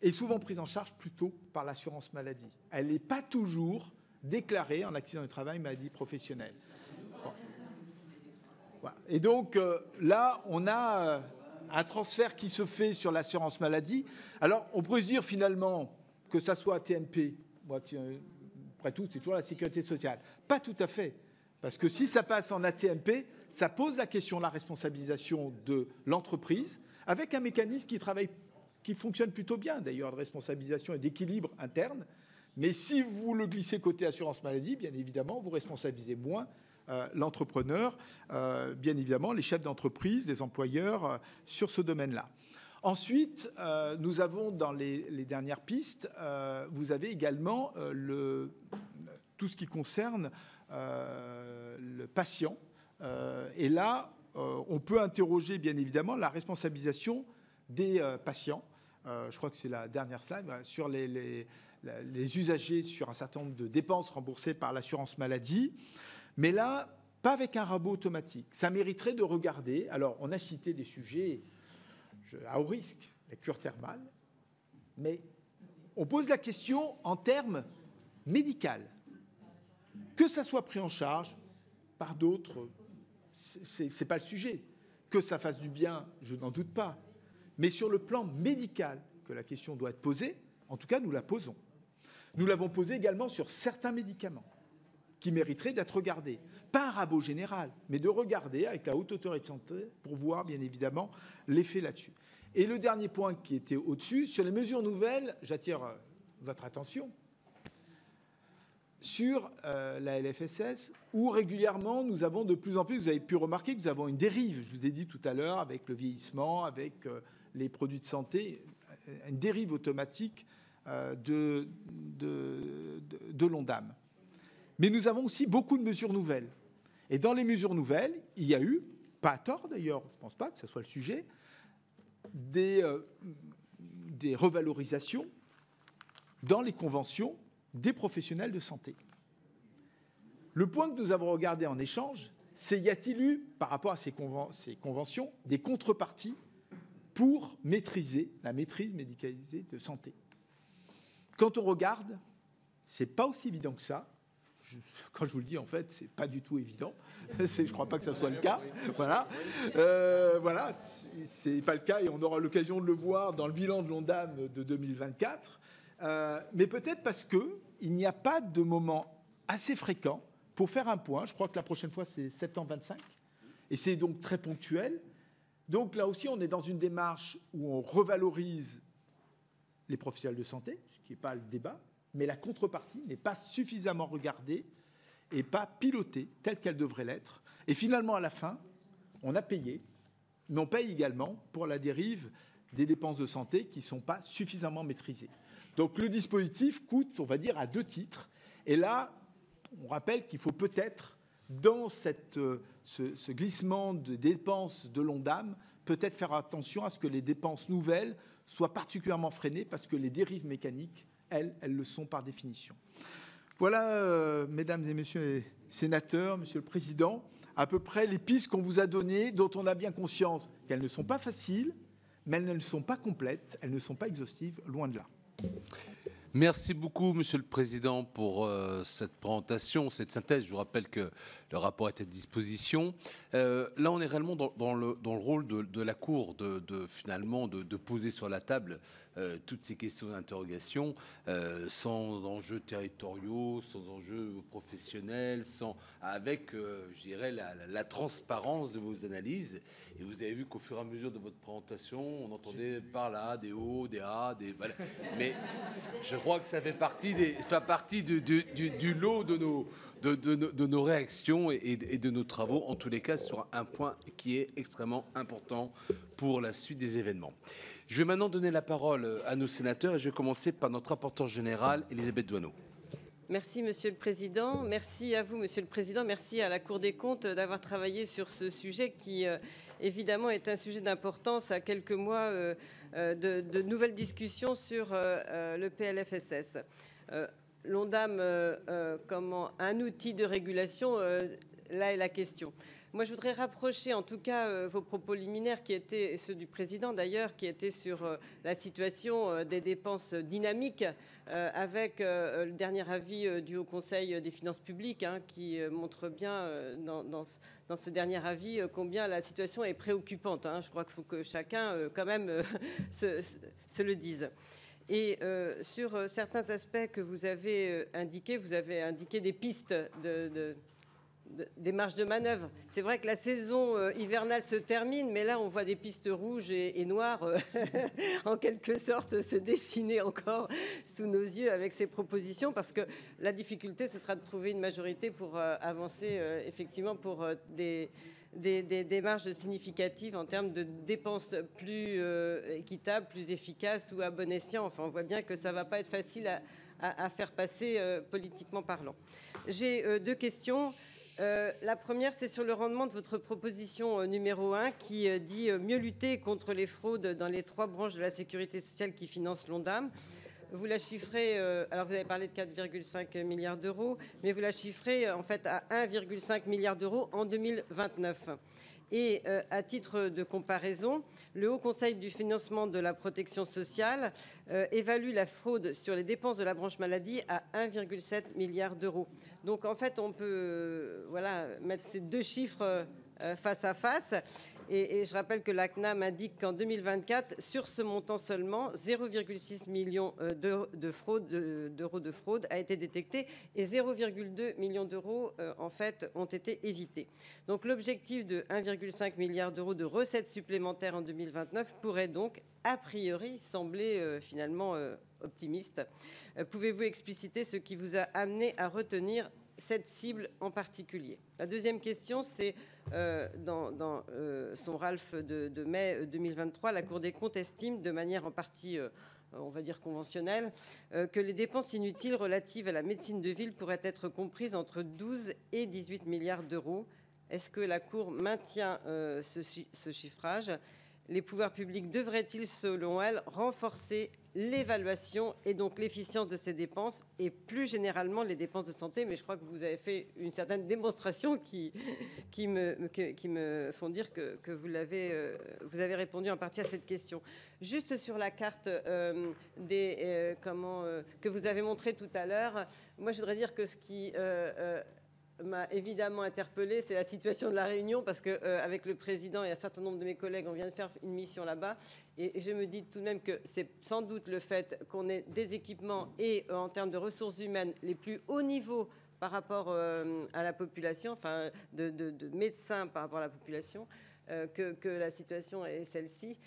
est souvent prise en charge plutôt par l'assurance maladie. Elle n'est pas toujours déclarée en accident du travail, maladie professionnelle. Bon. Voilà. Et donc là, on a un transfert qui se fait sur l'assurance maladie. Alors, on pourrait se dire finalement que ça soit TMP, après tout, c'est toujours la sécurité sociale. Pas tout à fait. Parce que si ça passe en AT-MP, ça pose la question de la responsabilisation de l'entreprise, avec un mécanisme qui fonctionne plutôt bien, d'ailleurs, de responsabilisation et d'équilibre interne. Mais si vous le glissez côté assurance maladie, bien évidemment, vous responsabilisez moins l'entrepreneur, bien évidemment, les chefs d'entreprise, les employeurs, sur ce domaine-là. Ensuite, nous avons dans les dernières pistes, vous avez également tout ce qui concerne le patient. Et là, on peut interroger, bien évidemment, la responsabilisation des patients. Je crois que c'est la dernière slide, sur les usagers sur un certain nombre de dépenses remboursées par l'assurance maladie. Mais là, pas avec un rabot automatique. Ça mériterait de regarder. Alors, on a cité des sujets à haut risque, la cure thermale, mais on pose la question en termes médicaux. Que ça soit pris en charge par d'autres, ce n'est pas le sujet. Que ça fasse du bien, je n'en doute pas. Mais sur le plan médical, que la question doit être posée, en tout cas, nous la posons. Nous l'avons posée également sur certains médicaments qui mériteraient d'être regardés. Pas un rabot général, mais de regarder avec la Haute Autorité de Santé pour voir, bien évidemment, l'effet là-dessus. Et le dernier point qui était au-dessus, sur les mesures nouvelles, j'attire votre attention, sur la LFSS, où régulièrement nous avons de plus en plus, vous avez pu remarquer que nous avons une dérive, je vous ai dit tout à l'heure, avec le vieillissement, avec les produits de santé, une dérive automatique de l'ONDAM. Mais nous avons aussi beaucoup de mesures nouvelles. Et dans les mesures nouvelles, il y a eu, pas à tort d'ailleurs, je ne pense pas que ce soit le sujet, des revalorisations dans les conventions des professionnels de santé. Le point que nous avons regardé en échange, c'est y a-t-il eu, par rapport à ces conventions, des contreparties pour maîtriser la maîtrise médicalisée de santé. Quand on regarde, ce n'est pas aussi évident que ça. quand je vous le dis, en fait, c'est pas du tout évident. Je ne crois pas que ça soit le cas. Voilà. Voilà, c'est pas le cas et on aura l'occasion de le voir dans le bilan de l'ONDAM de 2024. Mais peut-être parce qu'il n'y a pas de moment assez fréquent pour faire un point. Je crois que la prochaine fois, c'est septembre 25. Et c'est donc très ponctuel. Donc là aussi, on est dans une démarche où on revalorise les professionnels de santé, ce qui n'est pas le débat, mais la contrepartie n'est pas suffisamment regardée et pas pilotée telle qu'elle devrait l'être. Et finalement, à la fin, on a payé, mais on paye également pour la dérive des dépenses de santé qui ne sont pas suffisamment maîtrisées. Donc le dispositif coûte, on va dire, à 2 titres. Et là, on rappelle qu'il faut peut-être, dans ce glissement de dépenses de l'ONDAM, peut-être faire attention à ce que les dépenses nouvelles soient particulièrement freinées parce que les dérives mécaniques, elles le sont par définition. Voilà, mesdames et messieurs les sénateurs, monsieur le président, à peu près les pistes qu'on vous a données, dont on a bien conscience qu'elles ne sont pas faciles, mais elles ne sont pas complètes, elles ne sont pas exhaustives, loin de là. Merci beaucoup, Monsieur le Président, pour cette présentation, cette synthèse. Je vous rappelle que le rapport est à disposition. Là, on est réellement dans le rôle de la Cour finalement de poser sur la table toutes ces questions d'interrogation sans enjeux territoriaux, sans enjeux professionnels, avec, je dirais, la transparence de vos analyses. Et vous avez vu qu'au fur et à mesure de votre présentation, on entendait par là des hauts, des A, des... Voilà. Mais je crois que ça fait partie du lot de nos réactions et de nos travaux, en tous les cas sur un point qui est extrêmement important pour la suite des événements. Je vais maintenant donner la parole à nos sénateurs et je vais commencer par notre rapporteure générale, Élisabeth Doineau. Merci, Monsieur le Président. Merci à vous, Monsieur le Président. Merci à la Cour des comptes d'avoir travaillé sur ce sujet qui, évidemment, est un sujet d'importance à quelques mois de nouvelles discussions sur le PLFSS. L'ONDAM comme un outil de régulation, là est la question. Moi, je voudrais rapprocher en tout cas vos propos liminaires qui étaient, et ceux du Président d'ailleurs, qui étaient sur la situation des dépenses dynamiques avec le dernier avis du Haut Conseil des finances publiques qui montre bien dans ce dernier avis combien la situation est préoccupante. Je crois qu'il faut que chacun quand même se le dise. Et sur certains aspects que vous avez indiqués des pistes des marges de manœuvre. C'est vrai que la saison hivernale se termine, mais là, on voit des pistes rouges et noires, en quelque sorte, se dessiner encore sous nos yeux avec ces propositions, parce que la difficulté, ce sera de trouver une majorité pour avancer, effectivement, pour des marges significatives en termes de dépenses plus équitables, plus efficaces ou à bon escient. Enfin, on voit bien que ça ne va pas être facile à faire passer politiquement parlant. J'ai 2 questions. La première, c'est sur le rendement de votre proposition numéro 1 qui dit mieux lutter contre les fraudes dans les 3 branches de la sécurité sociale qui financent l'ONDAM. Vous la chiffrez, alors vous avez parlé de 4,5 milliards d'euros, mais vous la chiffrez en fait à 1,5 milliard d'euros en 2029. Et à titre de comparaison, le Haut Conseil du financement de la protection sociale évalue la fraude sur les dépenses de la branche maladie à 1,7 milliard d'euros. Donc en fait, on peut mettre ces 2 chiffres face à face. Et je rappelle que la CNAM indique qu'en 2024, sur ce montant seulement, 0,6 millions d'euros de fraude a été détecté et 0,2 millions d'euros en fait ont été évités. Donc l'objectif de 1,5 milliard d'euros de recettes supplémentaires en 2029 pourrait donc a priori sembler finalement optimiste. Pouvez-vous expliciter ce qui vous a amené à retenir cette cible en particulier? La deuxième question, c'est dans son RALF de mai 2023, la Cour des comptes estime de manière en partie, on va dire conventionnelle, que les dépenses inutiles relatives à la médecine de ville pourraient être comprises entre 12 et 18 milliards d'euros. Est-ce que la Cour maintient ce chiffrage? les pouvoirs publics devraient-ils, selon elle, renforcer l'évaluation et donc l'efficience de ces dépenses et plus généralement les dépenses de santé? Mais je crois que vous avez fait une certaine démonstration qui me font dire que vous avez répondu en partie à cette question. Juste sur la carte que vous avez montrée tout à l'heure, moi je voudrais dire que ce qui m'a évidemment interpellée, c'est la situation de la Réunion, parce qu'avec le président et un certain nombre de mes collègues, on vient de faire une mission là-bas, et je me dis tout de même que c'est sans doute le fait qu'on ait des équipements et en termes de ressources humaines les plus hauts niveaux par rapport à la population, enfin de médecins par rapport à la population, que la situation est celle-ci.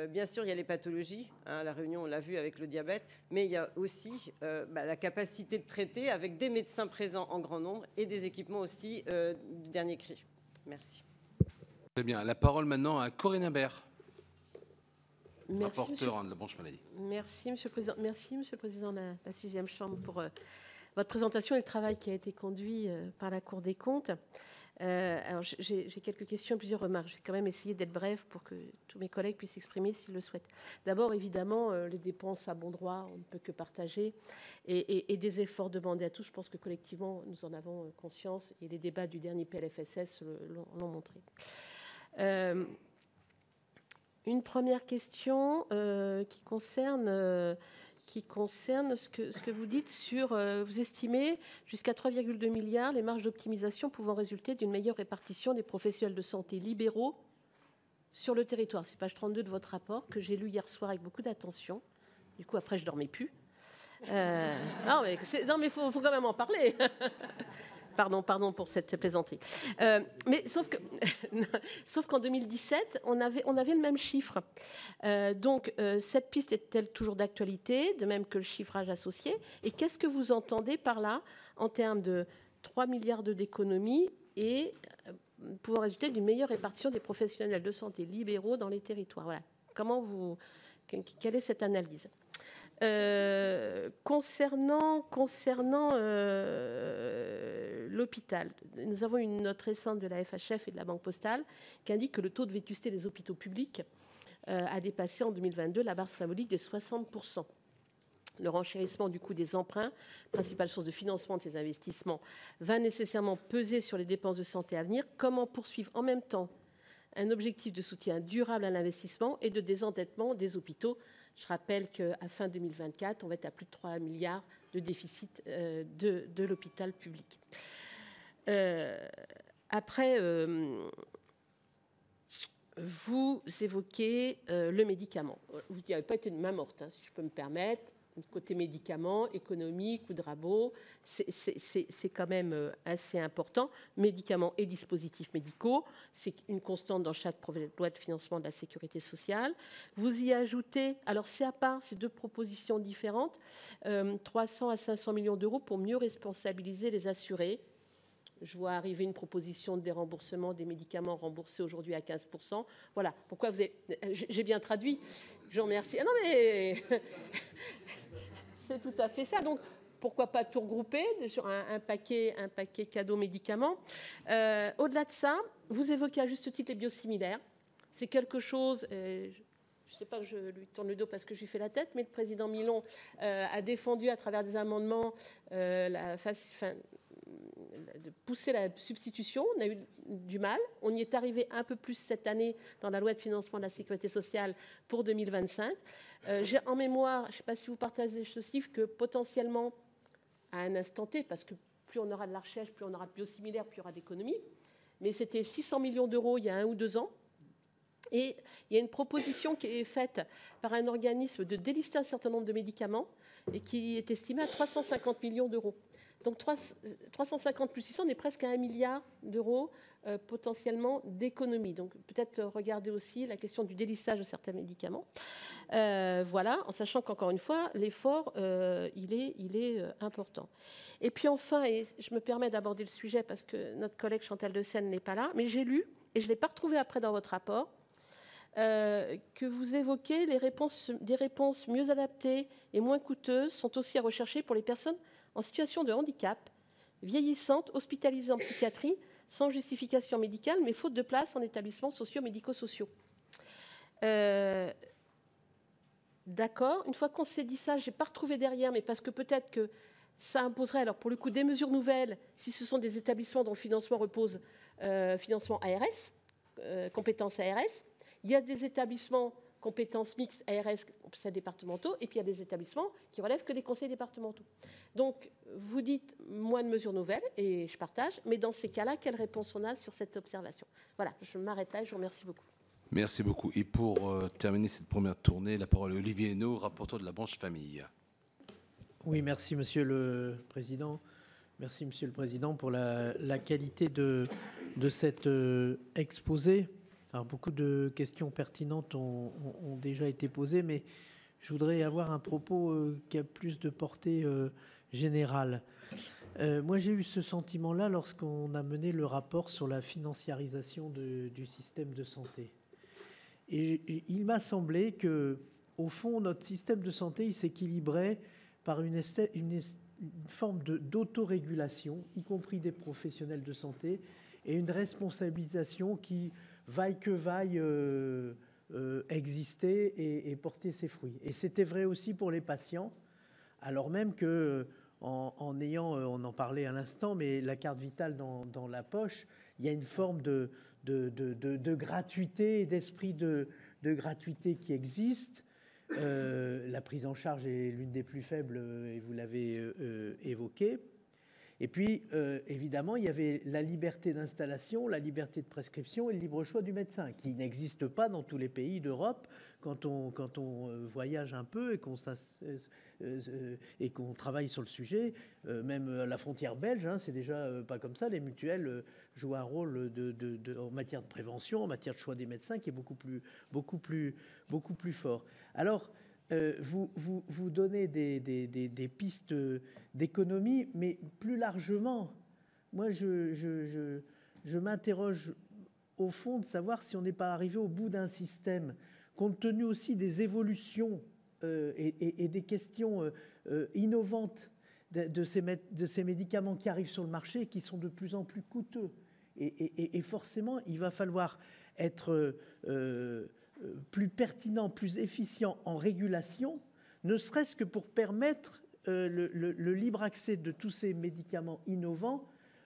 Bien sûr, il y a les pathologies, hein, la Réunion, on l'a vu avec le diabète, mais il y a aussi la capacité de traiter avec des médecins présents en grand nombre et des équipements aussi du dernier cri. Merci. Très bien. La parole maintenant à Corinne Imbert, rapporteur de la branche maladie. Merci, Monsieur le Président. Merci, Monsieur le Président de la 6e Chambre, pour votre présentation et le travail qui a été conduit par la Cour des comptes. Alors j'ai quelques questions et plusieurs remarques. Je vais quand même essayer d'être brève pour que tous mes collègues puissent s'exprimer s'ils le souhaitent. D'abord, évidemment, les dépenses à bon droit, on ne peut que partager, et des efforts demandés à tous. Je pense que collectivement, nous en avons conscience, et les débats du dernier PLFSS l'ont montré. Une première question qui concerne ce que vous dites sur, vous estimez jusqu'à 3,2 milliards les marges d'optimisation pouvant résulter d'une meilleure répartition des professionnels de santé libéraux sur le territoire. C'est page 32 de votre rapport que j'ai lu hier soir avec beaucoup d'attention. Du coup, après, je dormais plus. Non, mais faut quand même en parler. Pardon pour cette plaisanterie. Mais sauf qu'en 2017, on avait le même chiffre. Donc, cette piste est-elle toujours d'actualité, de même que le chiffrage associé? Et qu'est-ce que vous entendez par là en termes de 3 milliards d'économies et pouvant résulter d'une meilleure répartition des professionnels de santé libéraux dans les territoires? Voilà. Quelle est cette analyse? Concernant l'hôpital, nous avons une note récente de la FHF et de la Banque Postale qui indique que le taux de vétusté des hôpitaux publics a dépassé en 2022 la barre symbolique des 60%. Le renchérissement du coût des emprunts, principale source de financement de ces investissements, va nécessairement peser sur les dépenses de santé à venir. Comment poursuivre en même temps un objectif de soutien durable à l'investissement et de désendettement des hôpitaux? Je rappelle qu'à fin 2024, on va être à plus de 3 milliards de déficit de l'hôpital public. Après, vous évoquez le médicament. Vous n'y avez pas été de main morte, hein, si je peux me permettre. Côté médicaments, économie, coup de rabot, c'est quand même assez important. Médicaments et dispositifs médicaux, c'est une constante dans chaque loi de financement de la sécurité sociale. Vous y ajoutez, alors c'est à part ces deux propositions différentes, 300 à 500 millions d'euros pour mieux responsabiliser les assurés. Je vois arriver une proposition de déremboursement des médicaments remboursés aujourd'hui à 15%. Voilà, pourquoi vous avez... J'ai bien traduit, je vous remercie. Ah non mais... C'est tout à fait ça. Donc, pourquoi pas tout regrouper sur un paquet cadeau médicaments. Au-delà de ça, vous évoquez à juste titre les biosimilaires. C'est quelque chose... je ne sais pas que je lui tourne le dos parce que je lui fais la tête, mais le président Milon a défendu à travers des amendements de pousser la substitution. On a eu du mal. On y est arrivé un peu plus cette année dans la loi de financement de la sécurité sociale pour 2025. J'ai en mémoire, je ne sais pas si vous partagez ce chiffre, que potentiellement, à un instant T, parce que plus on aura de la recherche, plus on aura de biosimilaires, plus il y aura d'économies, mais c'était 600 millions d'euros il y a 1 ou 2 ans. Et il y a une proposition qui est faite par un organisme de délister un certain nombre de médicaments et qui est estimée à 350 millions d'euros. Donc 350 plus 600, on est presque à 1 milliard d'euros potentiellement d'économie. Donc peut-être regarder aussi la question du délistage de certains médicaments. Voilà, en sachant qu'encore une fois, l'effort, il est important. Et puis enfin, et je me permets d'aborder le sujet parce que notre collègue Chantal Decenne n'est pas là, mais j'ai lu, et je ne l'ai pas retrouvé après dans votre rapport, que vous évoquez des réponses mieux adaptées et moins coûteuses sont aussi à rechercher pour les personnes en situation de handicap, vieillissantes, hospitalisées en psychiatrie, sans justification médicale, mais faute de place en établissements socio-médico-sociaux. D'accord. Une fois qu'on s'est dit ça, je n'ai pas retrouvé derrière, mais parce que peut-être que ça imposerait, alors pour le coup, des mesures nouvelles, si ce sont des établissements dont le financement repose, financement ARS, compétences ARS. Il y a des établissements compétences mixtes ARS, conseils départementaux, et puis il y a des établissements qui relèvent que des conseils départementaux. Donc, vous dites moins de mesures nouvelles, et je partage, mais dans ces cas-là, quelle réponse on a sur cette observation? Voilà, je m'arrête là et je vous remercie beaucoup. Merci beaucoup. Et pour terminer cette première tournée, la parole est à Olivier Hennaut, rapporteur de la branche famille. Oui, merci Monsieur le Président. Merci Monsieur le Président pour la qualité de cet exposé. Alors, beaucoup de questions pertinentes ont déjà été posées, mais je voudrais avoir un propos qui a plus de portée générale. Moi, j'ai eu ce sentiment-là lorsqu'on a mené le rapport sur la financiarisation du système de santé. Et il m'a semblé que, au fond, notre système de santé, il s'équilibrait par une forme d'autorégulation, y compris des professionnels de santé, et une responsabilisation qui, vaille que vaille, exister et porter ses fruits. Et c'était vrai aussi pour les patients, alors même que, en ayant, on en parlait à l'instant, mais la carte vitale dans la poche, il y a une forme de gratuité, d'esprit de gratuité qui existe. La prise en charge est l'une des plus faibles, et vous l'avez évoqué. Et puis, évidemment, il y avait la liberté d'installation, la liberté de prescription et le libre choix du médecin, qui n'existe pas dans tous les pays d'Europe. Quand on voyage un peu et qu'on travaille sur le sujet, même à la frontière belge, hein, c'est déjà pas comme ça. Les mutuelles jouent un rôle en matière de prévention, en matière de choix des médecins, qui est beaucoup plus fort. Alors, vous donnez des pistes d'économie, mais plus largement, moi, je m'interroge au fond de savoir si on n'est pas arrivé au bout d'un système, compte tenu aussi des évolutions et des questions innovantes de ces médicaments qui arrivent sur le marché et qui sont de plus en plus coûteux. Et forcément, il va falloir être plus pertinent, plus efficient en régulation, ne serait-ce que pour permettre le libre accès de tous ces médicaments innovants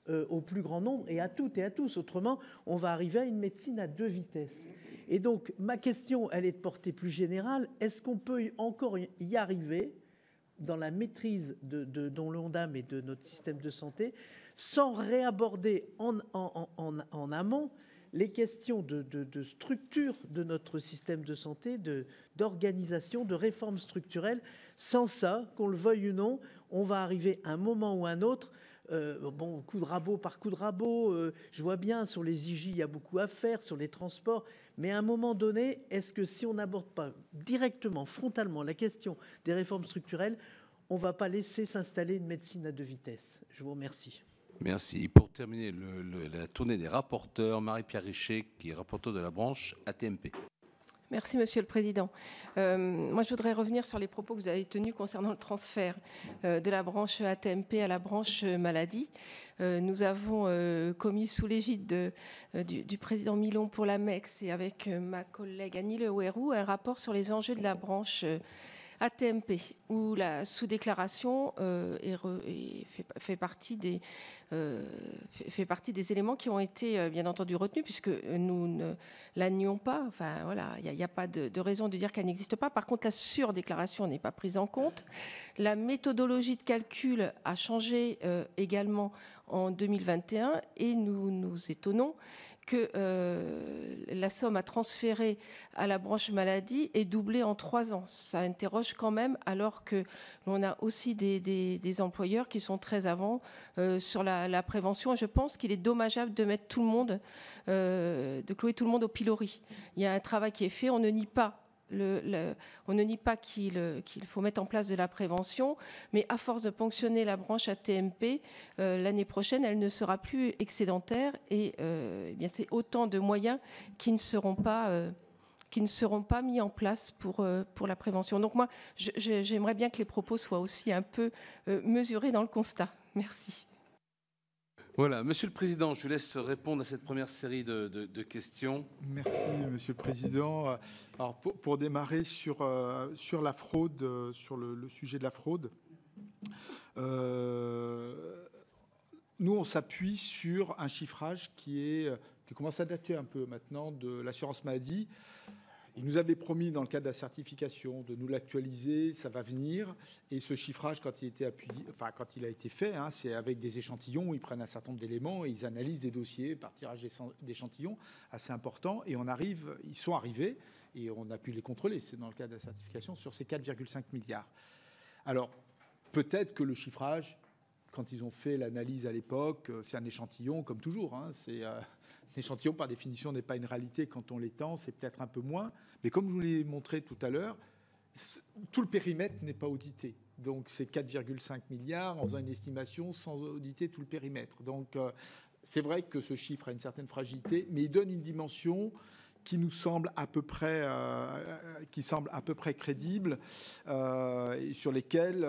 au plus grand nombre et à toutes et à tous. Autrement, on va arriver à une médecine à deux vitesses. Et donc, ma question, elle est de portée plus générale. Est-ce qu'on peut encore y arriver dans la maîtrise de l'ONDAM et de notre système de santé sans réaborder en amont les questions de structure de notre système de santé, d'organisation, de réforme structurelle? Sans ça, qu'on le veuille ou non, on va arriver à un moment ou à un autre, coup de rabot par coup de rabot, je vois bien, sur les IJ, il y a beaucoup à faire, sur les transports, mais à un moment donné, est-ce que si on n'aborde pas directement, frontalement, la question des réformes structurelles, on ne va pas laisser s'installer une médecine à deux vitesses? Je vous remercie. Merci. Pour terminer la tournée des rapporteurs, Marie-Pierre Richer, qui est rapporteur de la branche AT-MP. Merci, Monsieur le Président. Moi, je voudrais revenir sur les propos que vous avez tenus concernant le transfert de la branche AT-MP à la branche maladie. Nous avons commis sous l'égide du président Milon pour la MEX et avec ma collègue Annie Le Houerou un rapport sur les enjeux de la branche AT-MP, où la sous-déclaration fait partie des éléments qui ont été bien entendu retenus, puisque nous ne la nions pas. Enfin, voilà, il n'y a pas de raison de dire qu'elle n'existe pas. Par contre, la surdéclaration n'est pas prise en compte. La méthodologie de calcul a changé également en 2021 et nous nous étonnons que la somme à transférer à la branche maladie est doublée en 3 ans. Ça interroge quand même, alors que l'on a aussi des employeurs qui sont très avant sur la prévention. Je pense qu'il est dommageable de mettre tout le monde, de clouer tout le monde au pilori. Il y a un travail qui est fait, on ne nie pas. On ne nie pas qu'il faut mettre en place de la prévention, mais à force de ponctionner la branche AT-MP, l'année prochaine, elle ne sera plus excédentaire et eh bien, c'est autant de moyens qui ne seront pas mis en place pour la prévention. Donc moi, j'aimerais bien que les propos soient aussi un peu mesurés dans le constat. Merci. Voilà, Monsieur le Président, je vous laisse répondre à cette première série de questions. Merci, Monsieur le Président. Alors, pour démarrer sur la fraude, sur le sujet de la fraude, nous, on s'appuie sur un chiffrage qui commence à dater un peu maintenant de l'assurance maladie. Il nous avait promis, dans le cadre de la certification, de nous l'actualiser, ça va venir. Et ce chiffrage, quand il a été fait, c'est avec des échantillons, ils prennent un certain nombre d'éléments et ils analysent des dossiers par tirage d'échantillons assez important. Et ils sont arrivés, et on a pu les contrôler, c'est dans le cadre de la certification, sur ces 4,5 milliards. Alors, peut-être que le chiffrage, quand ils ont fait l'analyse à l'époque, c'est un échantillon, comme toujours. L'échantillon, par définition, n'est pas une réalité. Quand on l'étend, c'est peut-être un peu moins. Mais comme je vous l'ai montré tout à l'heure, tout le périmètre n'est pas audité. Donc, c'est 4,5 milliards en faisant une estimation sans auditer tout le périmètre. Donc, c'est vrai que ce chiffre a une certaine fragilité, mais il donne une dimension qui nous semble à peu près, crédible, et sur lesquelles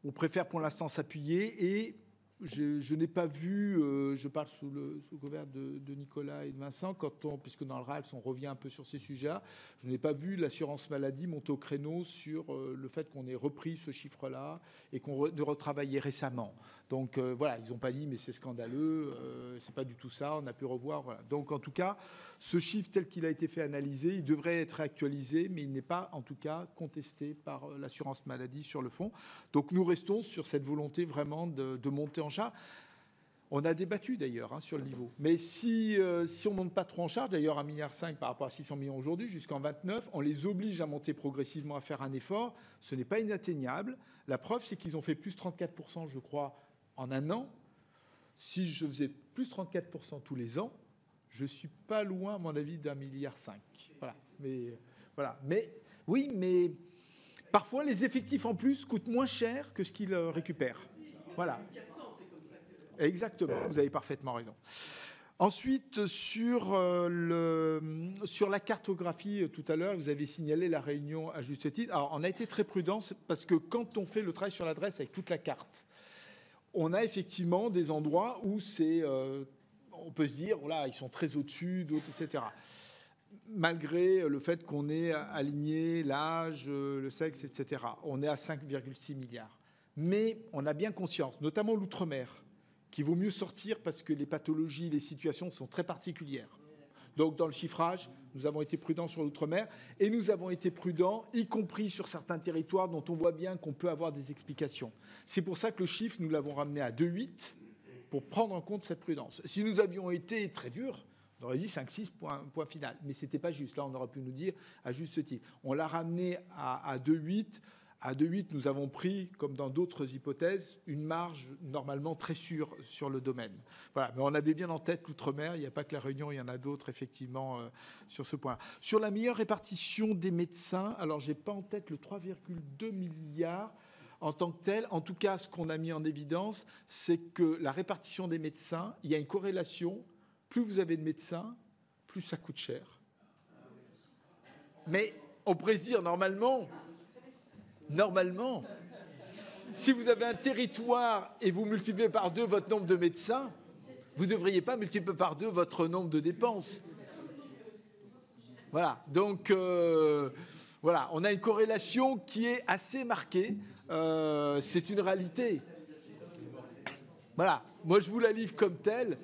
on préfère pour l'instant s'appuyer. Et je n'ai pas vu, je parle sous le couvert de Nicolas et de Vincent, puisque dans le RALS on revient un peu sur ces sujets-là, je n'ai pas vu l'assurance maladie monter au créneau sur le fait qu'on ait repris ce chiffre-là et qu'on ait retravaillé récemment. Donc voilà, ils n'ont pas dit mais c'est scandaleux, c'est pas du tout ça, on a pu revoir. Voilà. Donc en tout cas, ce chiffre tel qu'il a été fait analyser, il devrait être actualisé, mais il n'est pas en tout cas contesté par l'assurance maladie sur le fond. Donc nous restons sur cette volonté vraiment de monter en charge. On a débattu d'ailleurs sur le niveau. Mais si on ne monte pas trop en charge, d'ailleurs 1,5 milliard par rapport à 600 millions aujourd'hui, jusqu'en 29, on les oblige à monter progressivement, à faire un effort. Ce n'est pas inatteignable. La preuve, c'est qu'ils ont fait plus 34%, je crois, en un an. Si je faisais plus 34% tous les ans, je ne suis pas loin, à mon avis, d'1,5 milliard. Voilà. Mais oui, mais parfois, les effectifs en plus coûtent moins cher que ce qu'ils récupèrent. Voilà. Exactement, vous avez parfaitement raison. Ensuite, sur la cartographie, tout à l'heure, vous avez signalé la Réunion à juste titre. Alors, on a été très prudent parce que quand on fait le travail sur l'adresse avec toute la carte, on a effectivement des endroits où on peut se dire, voilà, ils sont très au-dessus, d'autres, etc. Malgré le fait qu'on ait aligné l'âge, le sexe, etc. On est à 5,6 milliards. Mais on a bien conscience, notamment l'outre-mer, qu'il vaut mieux sortir parce que les pathologies, les situations sont très particulières. Donc, dans le chiffrage, nous avons été prudents sur l'outre-mer et nous avons été prudents, y compris sur certains territoires dont on voit bien qu'on peut avoir des explications. C'est pour ça que le chiffre, nous l'avons ramené à 2,8 pour prendre en compte cette prudence. Si nous avions été très durs, on aurait dit 5,6 point final. Mais ce n'était pas juste. Là, on aurait pu nous dire à juste titre. On l'a ramené à 2,8. À 2,8, nous avons pris, comme dans d'autres hypothèses, une marge normalement très sûre sur le domaine. Voilà. Mais on avait bien en tête l'outre-mer. Il n'y a pas que la Réunion, il y en a d'autres, effectivement, sur ce point. Sur la meilleure répartition des médecins, alors je n'ai pas en tête le 3,2 milliards en tant que tel. En tout cas, ce qu'on a mis en évidence, c'est que la répartition des médecins, il y a une corrélation. Plus vous avez de médecins, plus ça coûte cher. Mais on pourrait se dire, normalement, si vous avez un territoire et vous multipliez par 2 votre nombre de médecins, vous ne devriez pas multiplier par 2 votre nombre de dépenses. Voilà. Donc, voilà, on a une corrélation qui est assez marquée. C'est une réalité. Voilà. Moi, je vous la livre comme telle.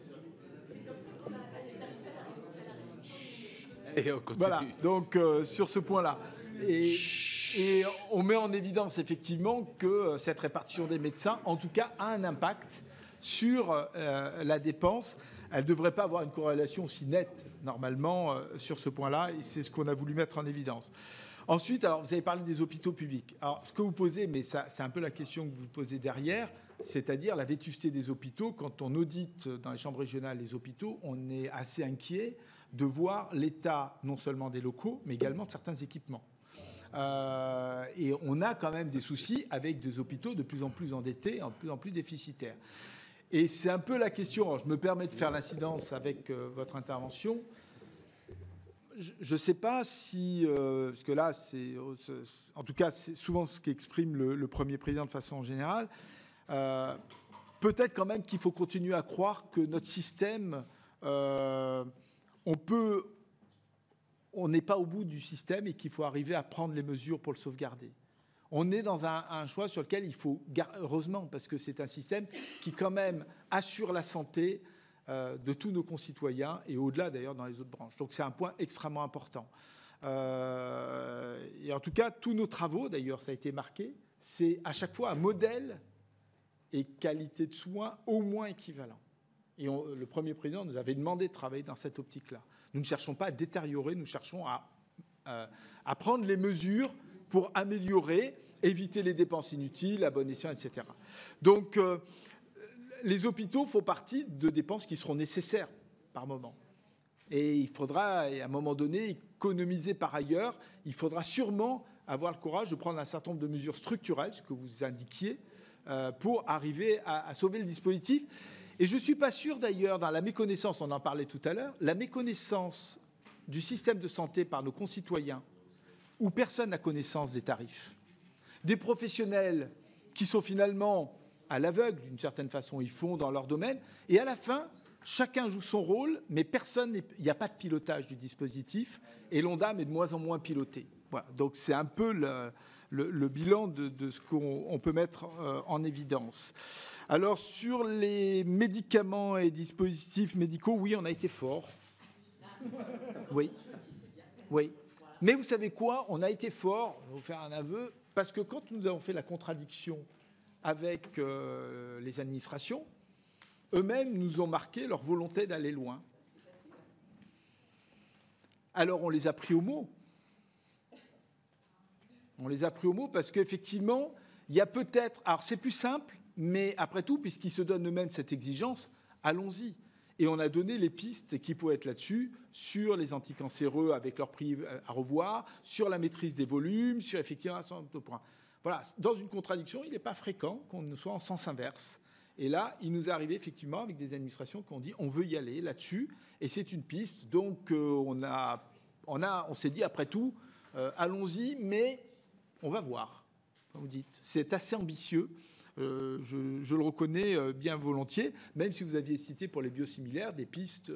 Et on continue. Voilà. Donc, sur ce point-là. Et on met en évidence effectivement que cette répartition des médecins, en tout cas, a un impact sur la dépense. Elle ne devrait pas avoir une corrélation si nette, normalement, sur ce point-là. Et c'est ce qu'on a voulu mettre en évidence. Ensuite, alors, vous avez parlé des hôpitaux publics. Alors, ce que vous posez, mais ça, c'est un peu la question que vous posez derrière, c'est-à-dire la vétusté des hôpitaux. Quand on audite dans les chambres régionales les hôpitaux, on est assez inquiet de voir l'état non seulement des locaux, mais également de certains équipements. Et on a quand même des soucis avec des hôpitaux de plus en plus endettés, de plus en plus déficitaires. Et c'est un peu la question, alors je me permets de faire l'incidence avec votre intervention. Je ne sais pas si, parce que là, en tout cas, c'est souvent ce qu'exprime le Premier Président de façon générale, peut-être quand même qu'il faut continuer à croire que notre système, on n'est pas au bout du système et qu'il faut arriver à prendre les mesures pour le sauvegarder. On est dans un choix sur lequel il faut, heureusement, parce que c'est un système qui quand même assure la santé de tous nos concitoyens et au-delà d'ailleurs dans les autres branches. Donc c'est un point extrêmement important. Et en tout cas, tous nos travaux, d'ailleurs, ça a été marqué, c'est à chaque fois un modèle et qualité de soins au moins équivalent. Et le Premier président nous avait demandé de travailler dans cette optique-là. Nous ne cherchons pas à détériorer, nous cherchons à prendre les mesures pour améliorer, éviter les dépenses inutiles, à bon escient, etc. Donc, les hôpitaux font partie de dépenses qui seront nécessaires par moment. Et il faudra, à un moment donné, économiser par ailleurs. Il faudra sûrement avoir le courage de prendre un certain nombre de mesures structurelles, ce que vous indiquiez, pour arriver à sauver le dispositif. Et je ne suis pas sûr d'ailleurs, dans la méconnaissance, on en parlait tout à l'heure, la méconnaissance du système de santé par nos concitoyens, où personne n'a connaissance des tarifs. Des professionnels qui sont finalement à l'aveugle, d'une certaine façon, ils font dans leur domaine, et à la fin, chacun joue son rôle, mais il n'y a pas de pilotage du dispositif, et l'ONDAM est de moins en moins piloté. Voilà. Donc c'est un peu le bilan de ce qu'on peut mettre en évidence. Alors sur les médicaments et dispositifs médicaux, oui, on a été fort. Oui. Oui. Mais vous savez quoi? On a été fort, je vais vous faire un aveu, parce que quand nous avons fait la contradiction avec les administrations, eux-mêmes nous ont marqué leur volonté d'aller loin. Alors on les a pris au mot. On les a pris au mot parce qu'effectivement, il y a peut-être... Alors c'est plus simple, mais après tout, puisqu'ils se donnent eux-mêmes cette exigence, allons-y. Et on a donné les pistes qui pouvaient être là-dessus, sur les anticancéreux avec leur prix à revoir, sur la maîtrise des volumes, sur effectivement un certain nombre de points. Voilà, dans une contradiction, il n'est pas fréquent qu'on ne soit en sens inverse. Et là, il nous est arrivé effectivement avec des administrations qui ont dit on veut y aller là-dessus, et c'est une piste. Donc on s'est dit après tout, allons-y, mais on va voir. Comme vous dites, c'est assez ambitieux. Je le reconnais bien volontiers, même si vous aviez cité pour les biosimilaires des pistes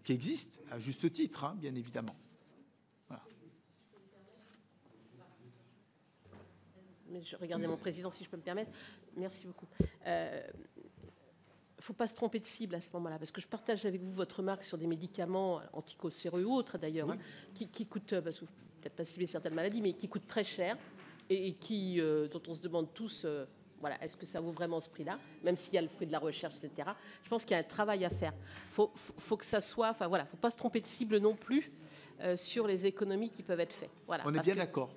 qui existent, à juste titre, hein, bien évidemment. Voilà. Mais je regardais mon président, si je peux me permettre. Merci beaucoup. Il ne faut pas se tromper de cible à ce moment-là, parce que je partage avec vous votre remarque sur des médicaments anticancéreux ou autres, d'ailleurs, oui. Qui coûtent, parce que vous peut-être pas cibler certaines maladies, mais qui coûtent très cher et dont on se demande tous... Voilà, est-ce que ça vaut vraiment ce prix-là, même s'il y a le fruit de la recherche, etc. Je pense qu'il y a un travail à faire. Faut que ça soit... Enfin, voilà, faut pas se tromper de cible non plus sur les économies qui peuvent être faites. Voilà, on est bien d'accord.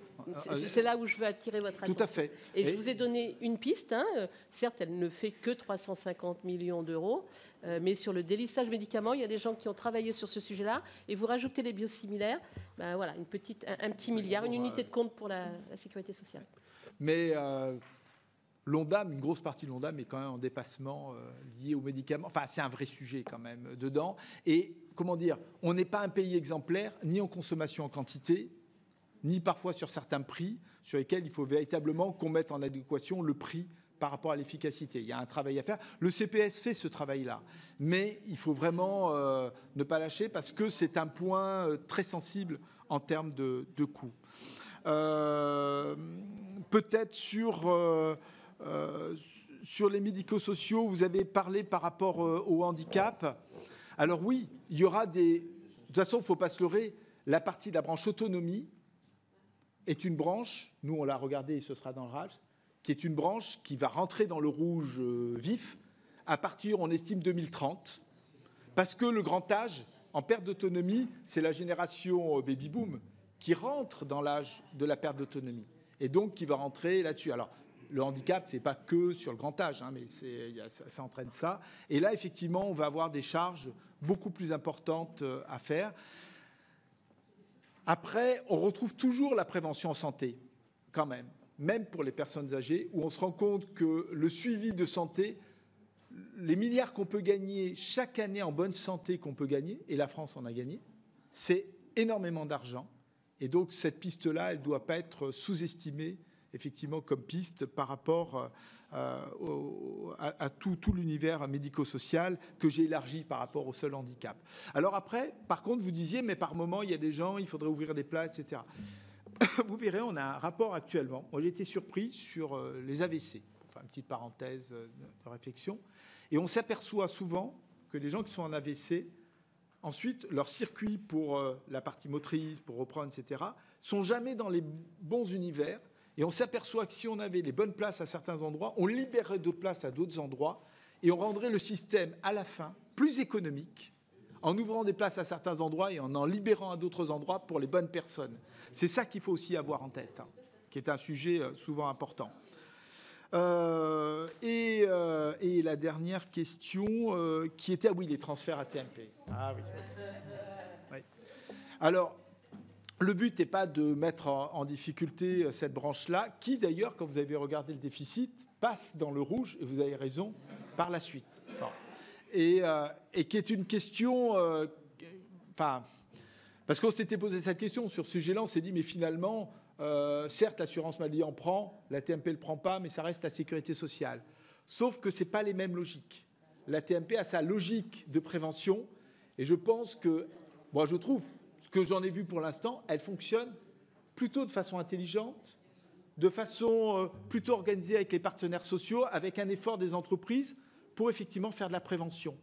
C'est là où je veux attirer votre attention. Tout à fait. Et je vous ai donné une piste. Hein. Certes, elle ne fait que 350 millions d'euros, mais sur le délestage médicaments, il y a des gens qui ont travaillé sur ce sujet-là. Et vous rajoutez les biosimilaires, ben voilà, un petit milliard, une unité de compte pour la sécurité sociale. Mais... l'ONDAM, une grosse partie de l'ONDAM est quand même en dépassement lié aux médicaments. Enfin, c'est un vrai sujet quand même dedans. Et comment dire, on n'est pas un pays exemplaire, ni en consommation en quantité, ni parfois sur certains prix, sur lesquels il faut véritablement qu'on mette en adéquation le prix par rapport à l'efficacité. Il y a un travail à faire. Le CPS fait ce travail-là. Mais il faut vraiment ne pas lâcher parce que c'est un point très sensible en termes de coûts. Peut-être sur les médico-sociaux, vous avez parlé par rapport au handicap. Alors oui, il y aura des... De toute façon, il ne faut pas se leurrer, la partie de la branche autonomie est une branche, nous on l'a regardé et ce sera dans le RALS, qui est une branche qui va rentrer dans le rouge vif à partir, on estime, 2030, parce que le grand âge, en perte d'autonomie, c'est la génération baby-boom qui rentre dans l'âge de la perte d'autonomie et donc qui va rentrer là-dessus. Alors, le handicap, ce n'est pas que sur le grand âge, hein, mais ça entraîne ça. Et là, effectivement, on va avoir des charges beaucoup plus importantes à faire. Après, on retrouve toujours la prévention en santé, quand même pour les personnes âgées, où on se rend compte que le suivi de santé, les milliards qu'on peut gagner chaque année en bonne santé qu'on peut gagner, et la France en a gagné, c'est énormément d'argent. Et donc, cette piste-là, elle ne doit pas être sous-estimée. effectivement comme piste par rapport à tout l'univers médico-social que j'ai élargi par rapport au seul handicap. Alors après, par contre, vous disiez, mais par moment, il y a des gens, il faudrait ouvrir des places, etc. Vous verrez, on a un rapport actuellement. Moi, j'ai été surpris sur les AVC. Enfin, une petite parenthèse de réflexion. Et on s'aperçoit souvent que les gens qui sont en AVC, ensuite, leur circuit pour la partie motrice, pour reprendre, etc., sont jamais dans les bons univers. Et on s'aperçoit que si on avait les bonnes places à certains endroits, on libérerait d'autres places à d'autres endroits et on rendrait le système, à la fin, plus économique en ouvrant des places à certains endroits et en libérant à d'autres endroits pour les bonnes personnes. C'est ça qu'il faut aussi avoir en tête, hein, qui est un sujet souvent important. Et la dernière question qui était, oui, les transferts à TMP. Ah oui. Oui. Alors, le but n'est pas de mettre en difficulté cette branche-là, qui d'ailleurs, quand vous avez regardé le déficit, passe dans le rouge, et vous avez raison, par la suite. Et qui est une question... parce qu'on s'était posé cette question sur ce sujet-là, on s'est dit, mais finalement, certes, l'assurance maladie en prend, la TMP ne le prend pas, mais ça reste la sécurité sociale. Sauf que ce n'est pas les mêmes logiques. La TMP a sa logique de prévention, et je pense que, moi je trouve, ce que j'en ai vu pour l'instant, elle fonctionne plutôt de façon intelligente, de façon plutôt organisée avec les partenaires sociaux, avec un effort des entreprises pour effectivement faire de la prévention.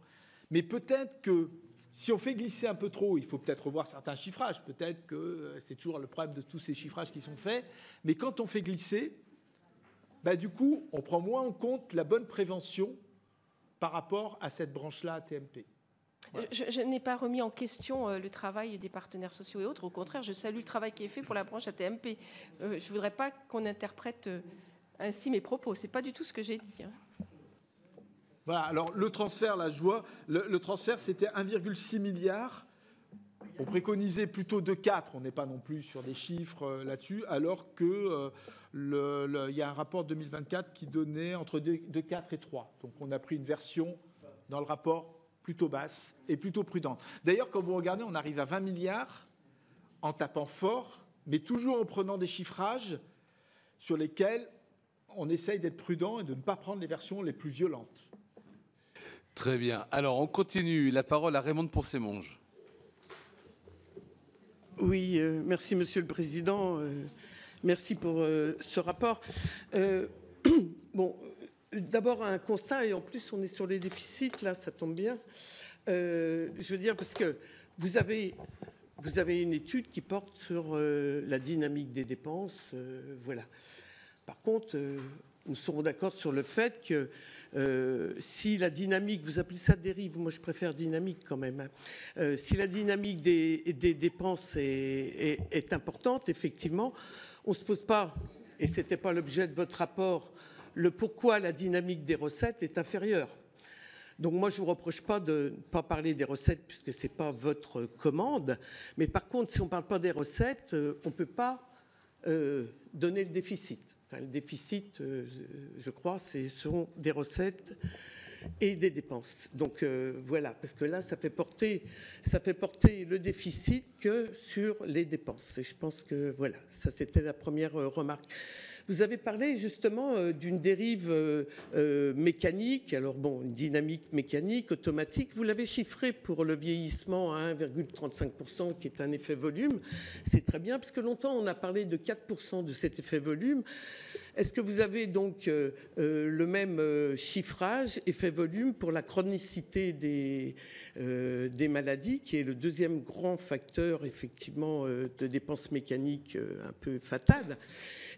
Mais peut-être que si on fait glisser un peu trop, il faut peut-être revoir certains chiffrages. Peut-être que c'est toujours le problème de tous ces chiffrages qui sont faits. Mais quand on fait glisser, du coup, on prend moins en compte la bonne prévention par rapport à cette branche-là TMP. Voilà. Je n'ai pas remis en question le travail des partenaires sociaux et autres. Au contraire, je salue le travail qui est fait pour la branche AT-MP. Je ne voudrais pas qu'on interprète ainsi mes propos. Ce n'est pas du tout ce que j'ai dit. Hein. Voilà, alors le transfert, là, je vois, le transfert, c'était 1,6 milliard. On préconisait plutôt 2,4. On n'est pas non plus sur des chiffres là-dessus, alors que il y a un rapport 2024 qui donnait entre 2,4 et 3. Donc on a pris une version dans le rapport plutôt basse et plutôt prudente. D'ailleurs, quand vous regardez, on arrive à 20 milliards en tapant fort, mais toujours en prenant des chiffrages sur lesquels on essaye d'être prudent et de ne pas prendre les versions les plus violentes. Très bien. Alors, on continue. La parole à Raymond de Poncémonge. Oui, merci Monsieur le Président. Merci pour ce rapport. Bon, d'abord un constat, et en plus on est sur les déficits, là ça tombe bien. Je veux dire, parce que vous avez une étude qui porte sur la dynamique des dépenses, voilà. Par contre, nous serons d'accord sur le fait que si la dynamique, vous appelez ça dérive, moi je préfère dynamique quand même, hein. Si la dynamique des dépenses est importante, effectivement, on ne se pose pas, et ce n'était pas l'objet de votre rapport, le pourquoi la dynamique des recettes est inférieure. Donc moi, je ne vous reproche pas de ne pas parler des recettes puisque ce n'est pas votre commande. Mais par contre, si on ne parle pas des recettes, on ne peut pas donner le déficit. Enfin, le déficit, je crois, ce sont des recettes et des dépenses. Donc voilà, parce que là, ça fait porter le déficit que sur les dépenses. Et je pense que voilà, ça c'était la première remarque. Vous avez parlé justement d'une dérive mécanique, alors bon, une dynamique mécanique, automatique. Vous l'avez chiffré pour le vieillissement à 1,35%, qui est un effet volume. C'est très bien, parce que longtemps on a parlé de 4% de cet effet volume. Est-ce que vous avez donc le même chiffrage, effet volume, pour la chronicité des maladies, qui est le deuxième grand facteur, effectivement, de dépenses mécaniques un peu fatales,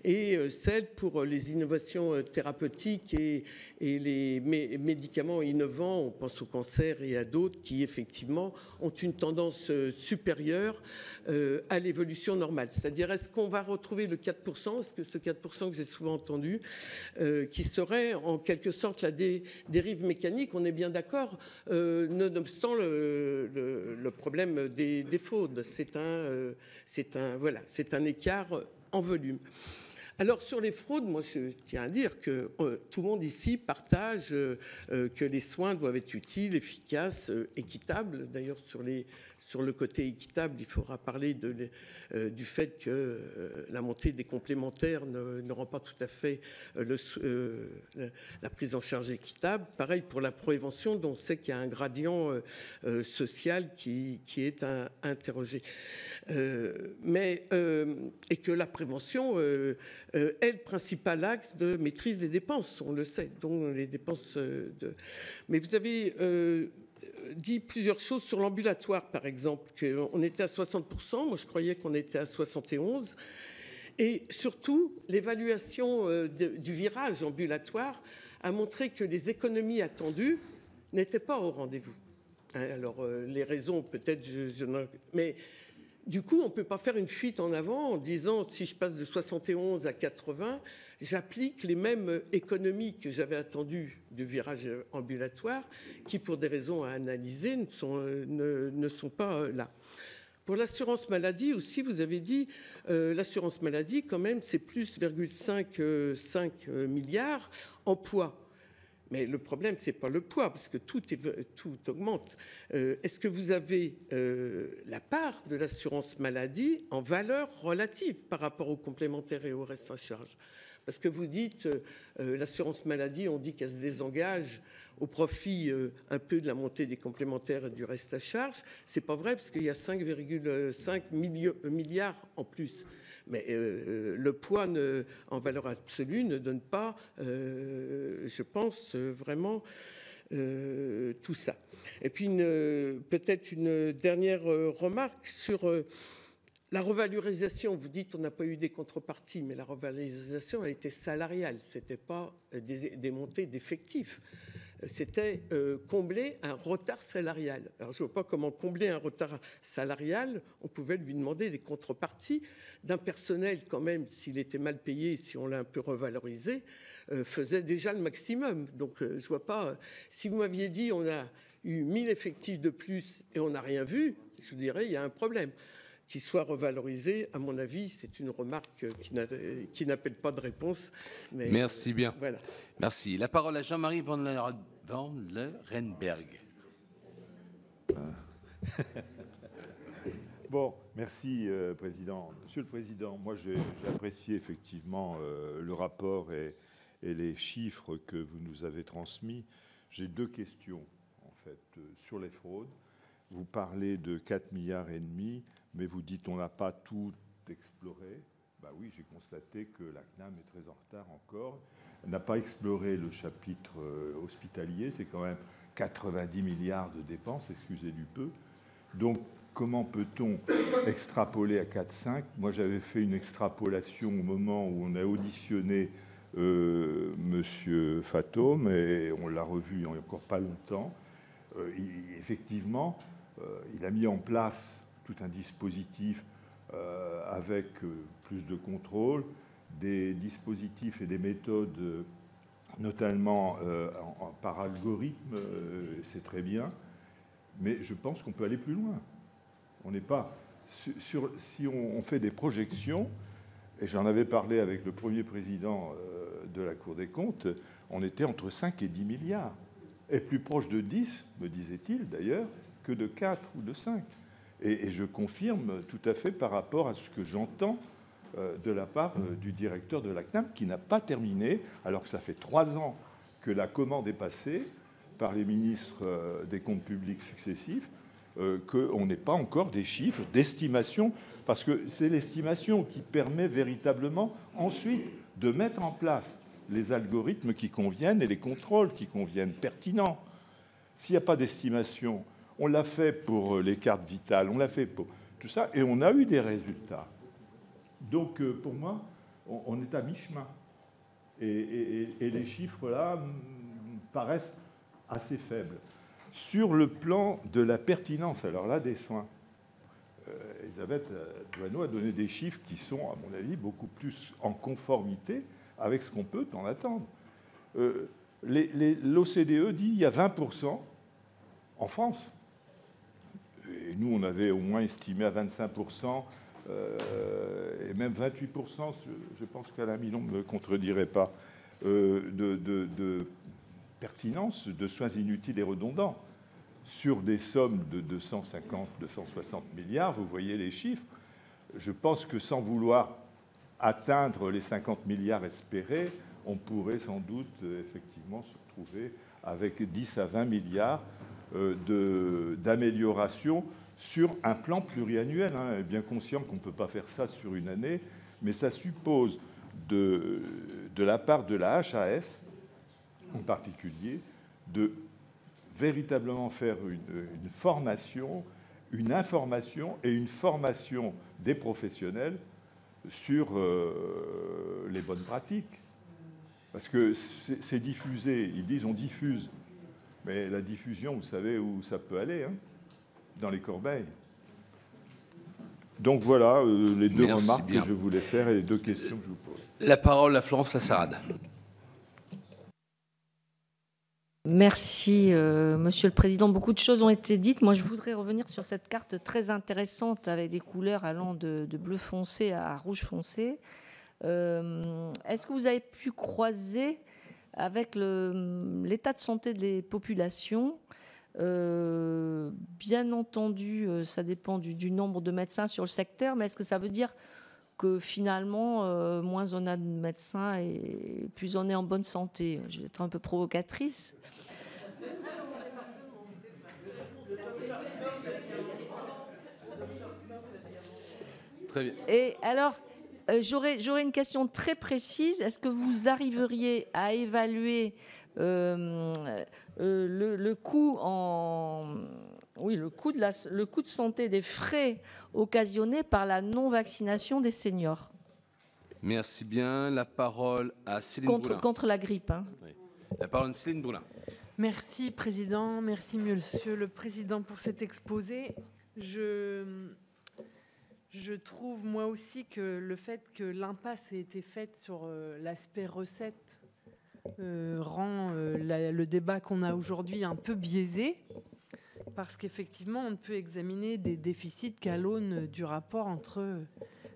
et celle pour les innovations thérapeutiques et les médicaments innovants, on pense au cancer et à d'autres, qui effectivement ont une tendance supérieure à l'évolution normale. C'est-à-dire, est-ce qu'on va retrouver le 4%, est-ce que ce 4% que j'ai souvent entendu, qui serait en quelque sorte la dérive mécanique, on est bien d'accord, nonobstant le problème des fraudes. C'est un écart en volume. Alors sur les fraudes, moi je tiens à dire que tout le monde ici partage que les soins doivent être utiles, efficaces, équitables. D'ailleurs sur le côté équitable, il faudra parler du fait que la montée des complémentaires ne rend pas tout à fait la prise en charge équitable. Pareil pour la prévention, dont on sait qu'il y a un gradient social qui est interrogé. Et que la prévention est le principal axe de maîtrise des dépenses, on le sait, dont les dépenses Mais vous avez dit plusieurs choses sur l'ambulatoire, par exemple, qu'on était à 60%, moi je croyais qu'on était à 71%, et surtout l'évaluation du virage ambulatoire a montré que les économies attendues n'étaient pas au rendez-vous. Alors les raisons peut-être, mais du coup, on ne peut pas faire une fuite en avant en disant si je passe de 71 à 80, j'applique les mêmes économies que j'avais attendues du virage ambulatoire, qui pour des raisons à analyser ne sont pas là. Pour l'assurance maladie aussi, vous avez dit l'assurance maladie quand même c'est plus 5 milliards en poids. Mais le problème, ce n'est pas le poids, parce que tout augmente. Est-ce que vous avez la part de l'assurance maladie en valeur relative par rapport aux complémentaires et au reste à charge? Parce que vous dites, l'assurance maladie, on dit qu'elle se désengage au profit un peu de la montée des complémentaires et du reste à charge. Ce n'est pas vrai, parce qu'il y a 5,5 milliards en plus. Mais le poids en valeur absolue ne donne pas, je pense, vraiment tout ça. Et puis peut-être une dernière remarque sur la revalorisation. Vous dites qu'on n'a pas eu des contreparties, mais la revalorisation a été salariale. Ce n'était pas des montées d'effectifs. C'était combler un retard salarial. Alors, je ne vois pas comment combler un retard salarial. On pouvait lui demander des contreparties d'un personnel, quand même, s'il était mal payé, si on l'a un peu revalorisé, faisait déjà le maximum. Donc, je ne vois pas. Si vous m'aviez dit on a eu 1000 effectifs de plus et on n'a rien vu, je vous dirais il y a un problème. Qu'il soit revalorisé, à mon avis, c'est une remarque qui n'appelle pas de réponse. Mais merci bien. Voilà. Merci. La parole à Jean-Marie Van Lerenberg. Bon, merci, Président. Monsieur le Président, moi, j'ai apprécié effectivement le rapport et les chiffres que vous nous avez transmis. J'ai deux questions, en fait, sur les fraudes. Vous parlez de 4,5 milliards, mais vous dites on n'a pas tout exploré. Ben oui, j'ai constaté que la CNAM est très en retard encore. Elle n'a pas exploré le chapitre hospitalier. C'est quand même 90 milliards de dépenses, excusez du peu. Donc, comment peut-on extrapoler à 4,5 ? Moi, j'avais fait une extrapolation au moment où on a auditionné Monsieur Fatome, et on l'a revu il n'y a encore pas longtemps. Effectivement, il a mis en place tout un dispositif avec plus de contrôle, des dispositifs et des méthodes, notamment par algorithme, c'est très bien, mais je pense qu'on peut aller plus loin. On n'est pas si on fait des projections, et j'en avais parlé avec le premier président de la Cour des comptes, on était entre 5 et 10 milliards, et plus proche de 10, me disait-il d'ailleurs, que de 4 ou de 5. Et je confirme tout à fait par rapport à ce que j'entends de la part du directeur de la CNAM, qui n'a pas terminé, alors que ça fait 3 ans que la commande est passée par les ministres des comptes publics successifs, qu'on n'ait pas encore des chiffres d'estimation, parce que c'est l'estimation qui permet véritablement ensuite de mettre en place les algorithmes qui conviennent et les contrôles qui conviennent, pertinents. S'il n'y a pas d'estimation, on l'a fait pour les cartes vitales, on l'a fait pour tout ça, et on a eu des résultats. Donc, pour moi, on est à mi-chemin. Et les chiffres, là, paraissent assez faibles. Sur le plan de la pertinence, alors là, des soins, Elisabeth Doineau a donné des chiffres qui sont, à mon avis, beaucoup plus en conformité avec ce qu'on peut en attendre. L'OCDE dit qu'il y a 20% en France. Et nous, on avait au moins estimé à 25% et même 28%, je pense qu'Alain Milon ne me contredirait pas, de pertinence de soins inutiles et redondants sur des sommes de 250, 260 milliards, vous voyez les chiffres. Je pense que sans vouloir atteindre les 50 milliards espérés, on pourrait sans doute effectivement se retrouver avec 10 à 20 milliards d'amélioration sur un plan pluriannuel. Bien conscient qu'on ne peut pas faire ça sur une année, mais ça suppose de la part de la HAS, en particulier, de véritablement faire une formation, une information et une formation des professionnels sur les bonnes pratiques. Parce que c'est diffusé, ils disent on diffuse, mais la diffusion, vous savez où ça peut aller, dans les corbeilles. Donc voilà les deux remarques que je voulais faire et les deux questions que je vous pose. La parole à Florence Lassaranne. Merci, Monsieur le Président. Beaucoup de choses ont été dites. Moi, je voudrais revenir sur cette carte très intéressante avec des couleurs allant de bleu foncé à rouge foncé. Est-ce que vous avez pu croiser avec l'état de santé des populations? Bien entendu, ça dépend du nombre de médecins sur le secteur, mais est-ce que ça veut dire que finalement, moins on a de médecins et plus on est en bonne santé? Je vais être un peu provocatrice. Très bien. Et alors, j'aurais une question très précise. Est-ce que vous arriveriez à évaluer le coût de santé des frais occasionnés par la non-vaccination des seniors? Merci bien. La parole à Céline Brulin. Contre la grippe. Oui. La parole à Céline Brulin. Merci, Président. Merci, Monsieur le Président, pour cet exposé. Je trouve, moi aussi, que le fait que l'impasse ait été faite sur l'aspect recette rend le débat qu'on a aujourd'hui un peu biaisé, parce qu'effectivement, on ne peut examiner des déficits qu'à l'aune du rapport entre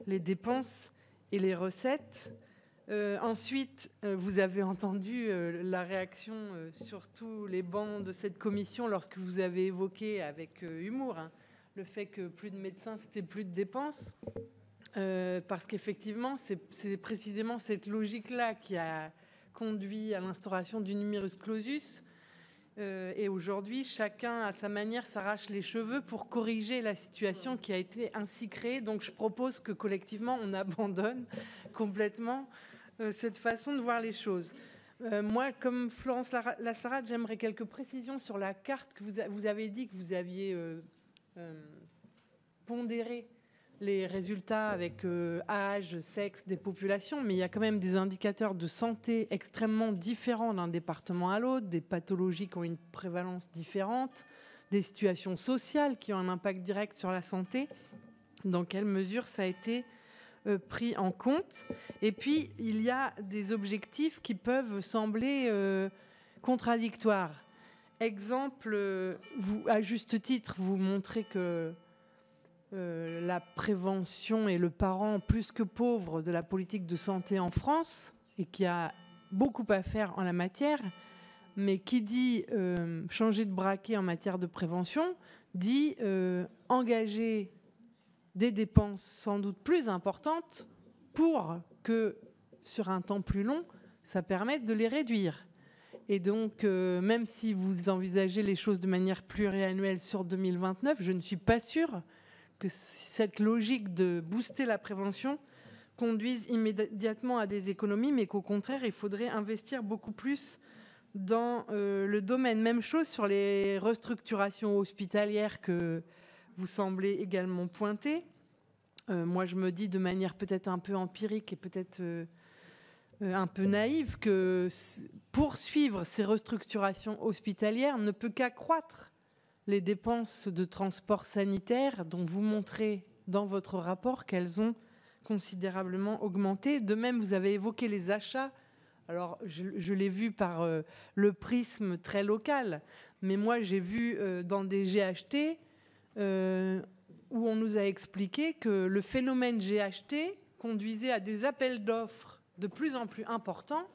les dépenses et les recettes. Ensuite, vous avez entendu la réaction sur tous les bancs de cette commission lorsque vous avez évoqué avec humour le fait que plus de médecins, c'était plus de dépenses. Parce qu'effectivement, c'est précisément cette logique-là qui a conduit à l'instauration du numerus clausus. Et aujourd'hui, chacun, à sa manière, s'arrache les cheveux pour corriger la situation qui a été ainsi créée. Donc, je propose que collectivement, on abandonne complètement cette façon de voir les choses. Moi, comme Florence Lassaranne, j'aimerais quelques précisions sur la carte que vous avez dit que vous aviez pondéré les résultats avec âge, sexe des populations, mais il y a quand même des indicateurs de santé extrêmement différents d'un département à l'autre, des pathologies qui ont une prévalence différente, des situations sociales qui ont un impact direct sur la santé. Dans quelle mesure ça a été pris en compte? Et puis, il y a des objectifs qui peuvent sembler contradictoires. Exemple, vous, à juste titre, vous montrez que la prévention est le parent plus que pauvre de la politique de santé en France et qu'il y a beaucoup à faire en la matière. Mais qui dit changer de braquet en matière de prévention dit engager des dépenses sans doute plus importantes pour que, sur un temps plus long, ça permette de les réduire. Et donc, même si vous envisagez les choses de manière pluriannuelle sur 2029, je ne suis pas sûre que cette logique de booster la prévention conduise immédiatement à des économies, mais qu'au contraire, il faudrait investir beaucoup plus dans le domaine. Même chose sur les restructurations hospitalières que vous semblez également pointer. Moi, je me dis de manière peut-être un peu empirique et peut-être un peu naïve que poursuivre ces restructurations hospitalières ne peut qu'accroître les dépenses de transport sanitaire dont vous montrez dans votre rapport qu'elles ont considérablement augmenté. De même, vous avez évoqué les achats. Alors, je l'ai vu par le prisme très local, mais moi, j'ai vu dans des GHT où on nous a expliqué que le phénomène GHT conduisait à des appels d'offres de plus en plus importants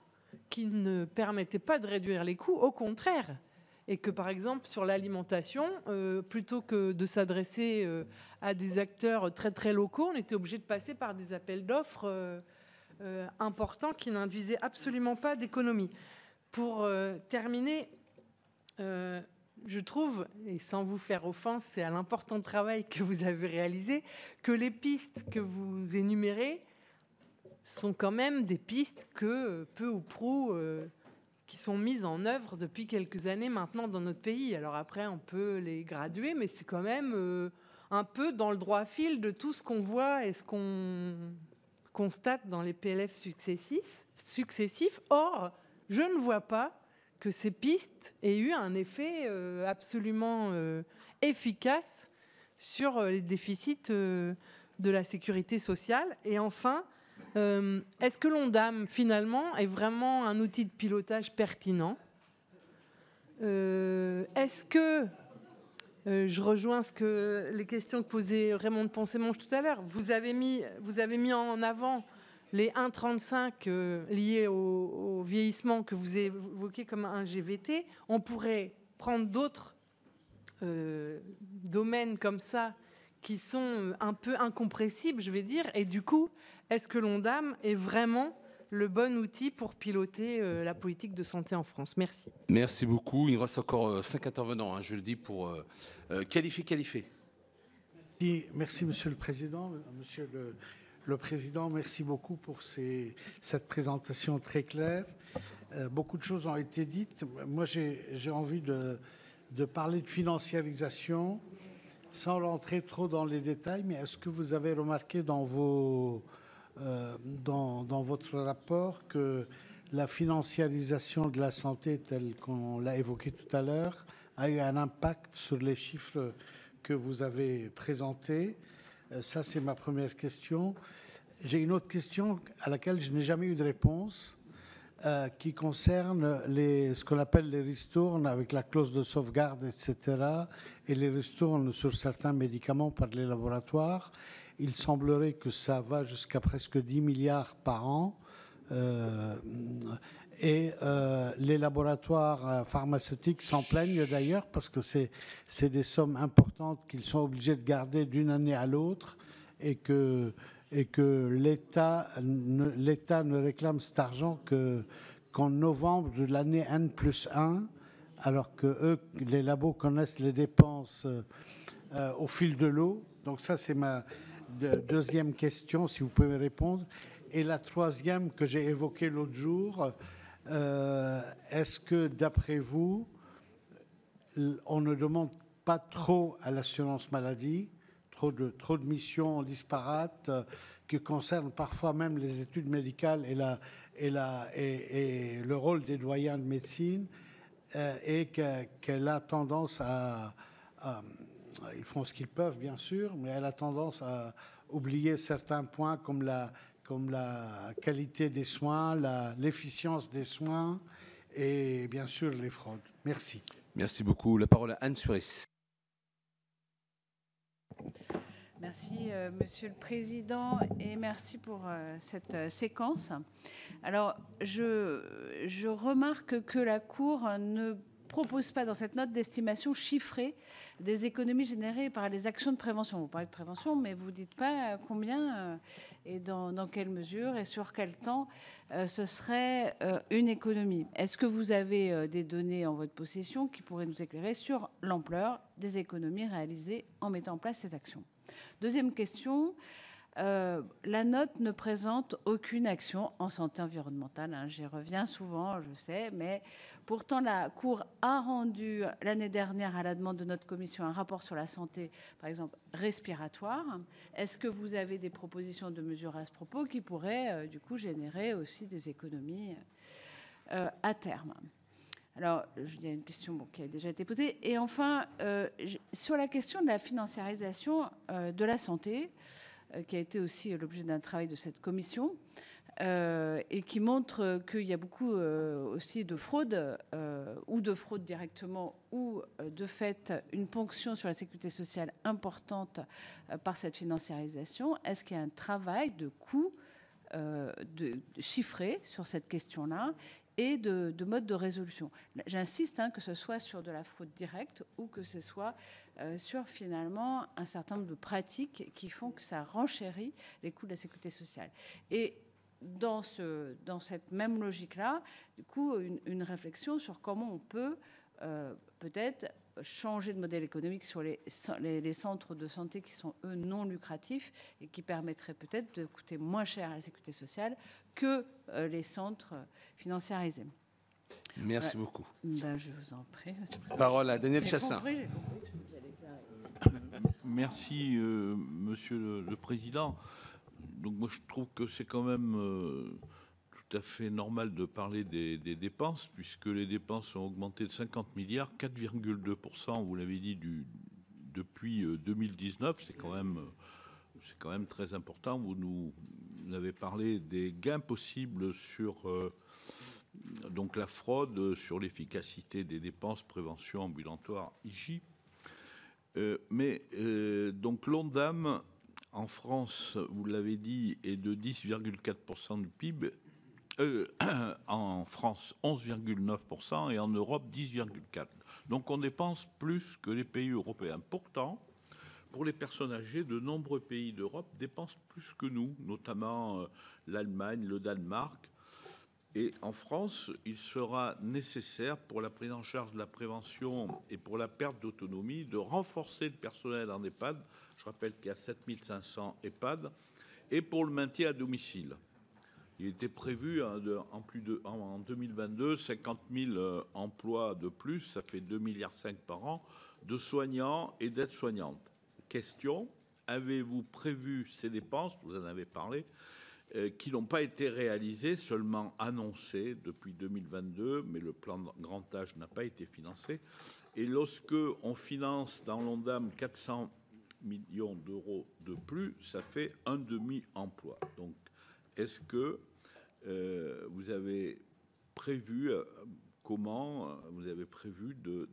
qui ne permettaient pas de réduire les coûts, au contraire. Et que, par exemple, sur l'alimentation, plutôt que de s'adresser à des acteurs très, très locaux, on était obligé de passer par des appels d'offres importants qui n'induisaient absolument pas d'économie. Pour terminer, je trouve, et sans vous faire offense, c'est à l'important travail que vous avez réalisé, que les pistes que vous énumérez sont quand même des pistes que, peu ou prou, qui sont mises en œuvre depuis quelques années maintenant dans notre pays. Alors après, on peut les graduer, mais c'est quand même un peu dans le droit fil de tout ce qu'on voit et ce qu'on constate dans les PLF successifs. Or, je ne vois pas que ces pistes aient eu un effet absolument efficace sur les déficits de la sécurité sociale. Et enfin, est-ce que l'Ondam, finalement, est vraiment un outil de pilotage pertinent ? Est-ce que, je rejoins les questions que posait Raymond de Poncet-Monge tout à l'heure, vous avez mis en avant les 1,35 liés au vieillissement que vous évoquez comme un GVT. On pourrait prendre d'autres domaines comme ça qui sont un peu incompressibles, je vais dire, et du coup, est-ce que l'Ondam est vraiment le bon outil pour piloter la politique de santé en France? Merci. Merci beaucoup. Il reste encore 5 intervenants, je le dis, pour qualifier. Merci, Monsieur le Président. Monsieur le Président, merci beaucoup pour cette présentation très claire. Beaucoup de choses ont été dites. Moi, j'ai envie de parler de financiarisation sans rentrer trop dans les détails, mais est-ce que vous avez remarqué dans votre rapport que la financiarisation de la santé, telle qu'on l'a évoqué tout à l'heure, a eu un impact sur les chiffres que vous avez présentés? Ça, c'est ma première question. J'ai une autre question à laquelle je n'ai jamais eu de réponse, qui concerne ce qu'on appelle les ristournes avec la clause de sauvegarde, etc., et les ristournes sur certains médicaments par les laboratoires. Il semblerait que ça va jusqu'à presque 10 milliards par an. Et les laboratoires pharmaceutiques s'en plaignent d'ailleurs parce que c'est des sommes importantes qu'ils sont obligés de garder d'une année à l'autre et que l'État ne réclame cet argent qu'en novembre de l'année N+1, alors que eux, les labos connaissent les dépenses au fil de l'eau. Donc ça, c'est ma deuxième question, si vous pouvez me répondre. Et la troisième que j'ai évoquée l'autre jour, est-ce que, d'après vous, on ne demande pas trop à l'assurance maladie, trop de missions disparates qui concernent parfois même les études médicales et le rôle des doyens de médecine, et qu'elle a tendance ils font ce qu'ils peuvent bien sûr, mais elle a tendance à oublier certains points comme la qualité des soins, l'efficience des soins et bien sûr les fraudes. Merci. Merci beaucoup. La parole à Anne Suris. Merci, Monsieur le Président, et merci pour cette séquence. Alors, je remarque que la Cour ne propose pas dans cette note d'estimation chiffrée des économies générées par les actions de prévention. Vous parlez de prévention, mais vous ne dites pas combien et dans quelle mesure et sur quel temps ce serait une économie. Est-ce que vous avez des données en votre possession qui pourraient nous éclairer sur l'ampleur des économies réalisées en mettant en place ces actions? Deuxième question, la note ne présente aucune action en santé environnementale. J'y reviens souvent, je sais, mais pourtant la Cour a rendu l'année dernière, à la demande de notre commission, un rapport sur la santé, par exemple, respiratoire. Est-ce que vous avez des propositions de mesures à ce propos qui pourraient, du coup, générer aussi des économies à terme? Alors, il y a une question qui a déjà été posée. Et enfin, sur la question de la financiarisation de la santé, qui a été aussi l'objet d'un travail de cette commission, et qui montre qu'il y a beaucoup aussi de fraude, ou de fraude directement, ou de fait une ponction sur la sécurité sociale importante par cette financiarisation. Est-ce qu'il y a un travail de coût chiffré sur cette question-là et de mode de résolution? J'insiste, que ce soit sur de la fraude directe ou que ce soit sur finalement un certain nombre de pratiques qui font que ça renchérit les coûts de la sécurité sociale. Et dans cette même logique-là, du coup, une réflexion sur comment on peut peut-être changer de modèle économique sur les centres de santé qui sont, eux, non lucratifs et qui permettraient peut-être de coûter moins cher à la sécurité sociale que les centres financiarisés. Merci beaucoup. Ben, je vous en prie. Parole à Daniel Chassaing. Merci, Monsieur le Président. Donc moi, je trouve que c'est quand même tout à fait normal de parler des dépenses, puisque les dépenses ont augmenté de 50 milliards, 4,2%, vous l'avez dit, depuis 2019. C'est quand même très important. Vous nous avez parlé des gains possibles sur donc la fraude, sur l'efficacité des dépenses, prévention ambulatoire, IJ. Donc l'ONDAM en France, vous l'avez dit, est de 10,4% du PIB. En France, 11,9% et en Europe, 10,4%. Donc on dépense plus que les pays européens. Pourtant, pour les personnes âgées, de nombreux pays d'Europe dépensent plus que nous, notamment l'Allemagne, le Danemark. Et en France, il sera nécessaire, pour la prise en charge de la prévention et pour la perte d'autonomie, de renforcer le personnel en EHPAD. Je rappelle qu'il y a 7500 EHPAD. Et pour le maintien à domicile. Il était prévu en 2022 50 000 emplois de plus, ça fait 2,5 milliards par an, de soignants et d'aides-soignantes. Question, avez-vous prévu ces dépenses, vous en avez parlé, qui n'ont pas été réalisées, seulement annoncées depuis 2022, mais le plan de grand âge n'a pas été financé. Et lorsque on finance dans l'ONDAM 400 millions d'euros de plus, ça fait un demi-emploi. Donc, est-ce que vous avez prévu,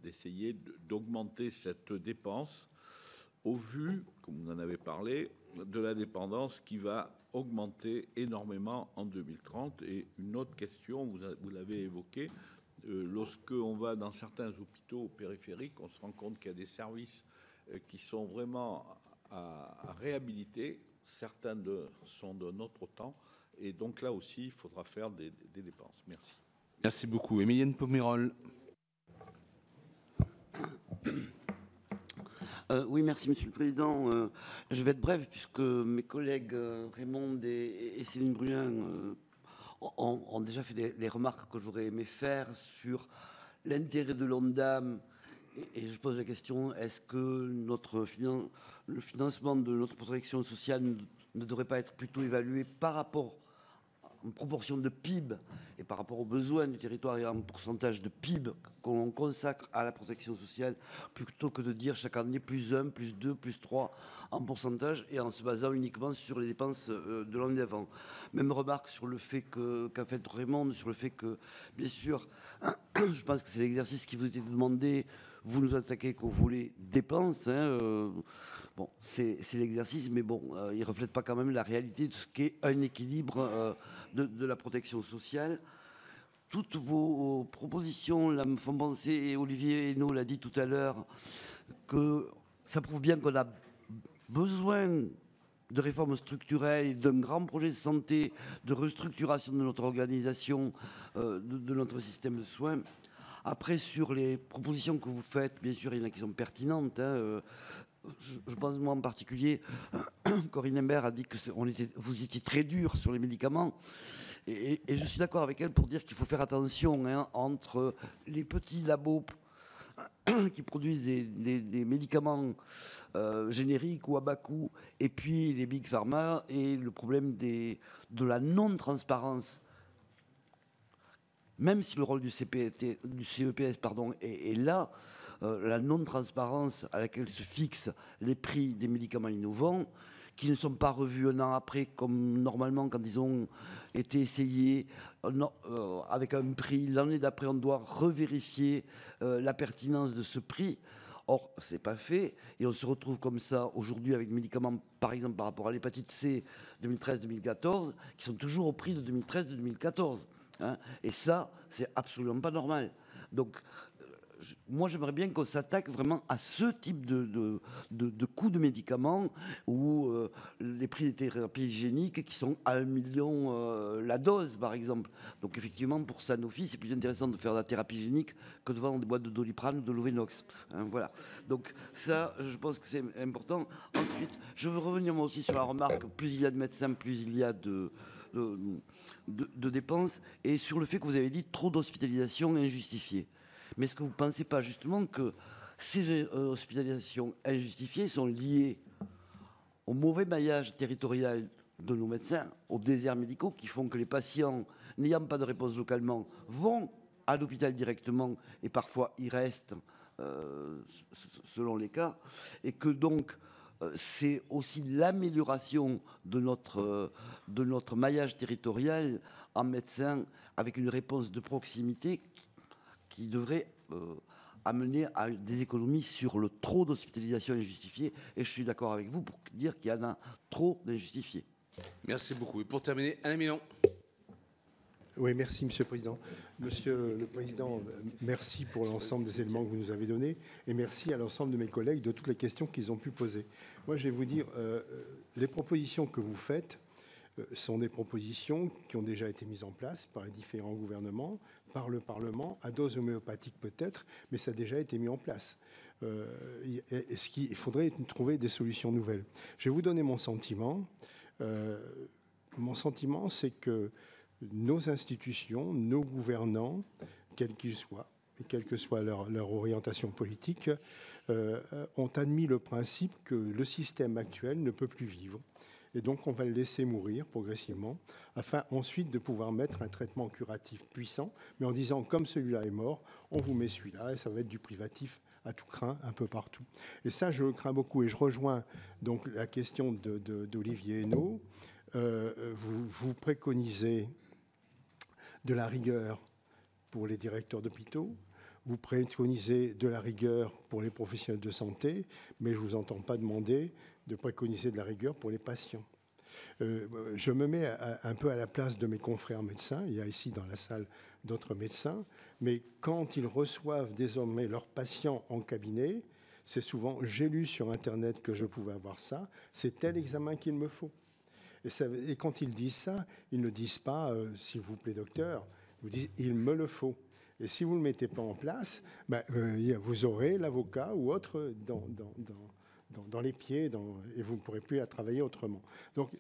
d'essayer d'augmenter cette dépense au vu, comme vous en avez parlé, de la dépendance qui va augmenter énormément en 2030? Et une autre question, vous l'avez évoqué, lorsque on va dans certains hôpitaux périphériques, on se rend compte qu'il y a des services qui sont vraiment à réhabiliter. Certains sont de notre temps. Et donc là aussi, il faudra faire des dépenses. Merci. Merci beaucoup. Émilienne Pomerol. Oui, merci Monsieur le Président. Je vais être bref puisque mes collègues Raymond et Céline Brulin ont déjà fait les remarques que j'aurais aimé faire sur l'intérêt de l'ONDAM. Et je pose la question, est-ce que le financement de notre protection sociale ne devrait pas être plutôt évalué par rapport en proportion de PIB et par rapport aux besoins du territoire et en pourcentage de PIB qu'on consacre à la protection sociale, plutôt que de dire chaque année plus 1, plus 2, plus 3 en pourcentage et en se basant uniquement sur les dépenses de l'année d'avant. Même remarque sur le fait qu'a fait Raymond, sur le fait que, bien sûr, je pense que c'est l'exercice qui vous était demandé, vous nous attaquez qu'au volet dépenses. Bon, c'est l'exercice, mais bon, il ne reflète pas quand même la réalité de ce qu'est un équilibre de la protection sociale. Toutes vos propositions là, me font penser, et Olivier Henno l'a dit tout à l'heure, que ça prouve bien qu'on a besoin de réformes structurelles et d'un grand projet de santé, de restructuration de notre organisation, de notre système de soins. Après, sur les propositions que vous faites, bien sûr, il y en a qui sont pertinentes. Je pense, moi en particulier, Corinne Imbert a dit que vous étiez très dur sur les médicaments. Et je suis d'accord avec elle pour dire qu'il faut faire attention entre les petits labos qui produisent des médicaments génériques ou à bas coût, et puis les big pharma, et le problème de la non-transparence. Même si le rôle du CEPS est là, la non-transparence à laquelle se fixent les prix des médicaments innovants, qui ne sont pas revus un an après, comme normalement quand ils ont été essayés avec un prix. L'année d'après, on doit revérifier la pertinence de ce prix. Or, ce n'est pas fait, et on se retrouve comme ça aujourd'hui avec des médicaments, par exemple par rapport à l'hépatite C 2013-2014, qui sont toujours au prix de 2013-2014. Hein, et ça, c'est absolument pas normal. Donc, moi, j'aimerais bien qu'on s'attaque vraiment à ce type de coûts de médicaments ou les prix des thérapies hygiéniques qui sont à 1 million la dose, par exemple. Donc, effectivement, pour Sanofi, c'est plus intéressant de faire de la thérapie hygiénique que de vendre des boîtes de Doliprane ou de Lovenox. Hein, voilà. Donc, ça, je pense que c'est important. Ensuite, je veux revenir moi aussi sur la remarque, plus il y a de médecins, plus il y a de dépenses, et sur le fait que vous avez dit trop d'hospitalisations injustifiées. Mais est-ce que vous ne pensez pas justement que ces hospitalisations injustifiées sont liées au mauvais maillage territorial de nos médecins, aux déserts médicaux qui font que les patients, n'ayant pas de réponse localement, vont à l'hôpital directement et parfois y restent selon les cas, et que donc c'est aussi l'amélioration de notre maillage territorial en médecins avec une réponse de proximité qui devrait amener à des économies sur le trop d'hospitalisation injustifiée. Et je suis d'accord avec vous pour dire qu'il y en a trop d'injustifiés. Merci beaucoup. Et pour terminer, Alain Milon. Oui, merci, Monsieur le Président. Monsieur le Président, merci pour l'ensemble des éléments que vous nous avez donnés et merci à l'ensemble de mes collègues de toutes les questions qu'ils ont pu poser. Moi, je vais vous dire, les propositions que vous faites sont des propositions qui ont déjà été mises en place par les différents gouvernements, par le Parlement, à dose homéopathique peut-être, mais ça a déjà été mis en place. Il faudrait trouver des solutions nouvelles. Je vais vous donner mon sentiment. Mon sentiment, c'est que nos institutions, nos gouvernants, quels qu'ils soient, et quelle que soit leur orientation politique, ont admis le principe que le système actuel ne peut plus vivre. Et donc, on va le laisser mourir progressivement, afin ensuite de pouvoir mettre un traitement curatif puissant, mais en disant, comme celui-là est mort, on vous met celui-là, et ça va être du privatif à tout craint, un peu partout. Et ça, je le crains beaucoup. Et je rejoins donc la question d'Olivier Henno. Vous préconisez de la rigueur pour les directeurs d'hôpitaux, vous préconisez de la rigueur pour les professionnels de santé, mais je ne vous entends pas demander de préconiser de la rigueur pour les patients. Je me mets un peu à la place de mes confrères médecins. Il y a ici dans la salle d'autres médecins, mais quand ils reçoivent désormais leurs patients en cabinet, c'est souvent « j'ai lu sur Internet que je pouvais avoir ça, c'est tel examen qu'il me faut ». Et quand ils disent ça, ils ne disent pas « s'il vous plaît docteur », ils disent « il me le faut ». Et si vous ne le mettez pas en place, vous aurez l'avocat ou autre dans les pieds et vous ne pourrez plus travailler autrement. Donc,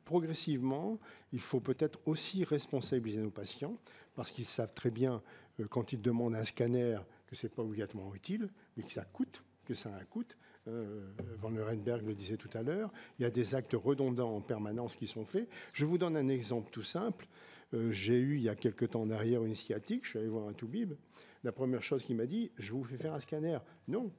progressivement, il faut peut-être aussi responsabiliser nos patients parce qu'ils savent très bien, quand ils demandent un scanner, que ce n'est pas obligatoirement utile, mais que ça coûte, que ça a un coût. Van Neurenberg le disait tout à l'heure, il y a des actes redondants en permanence qui sont faits. Je vous donne un exemple tout simple. J'ai eu, il y a quelque temps en arrière, une sciatique. Je suis allé voir un toubib. La première chose qu'il m'a dit, je vous fais faire un scanner. Non,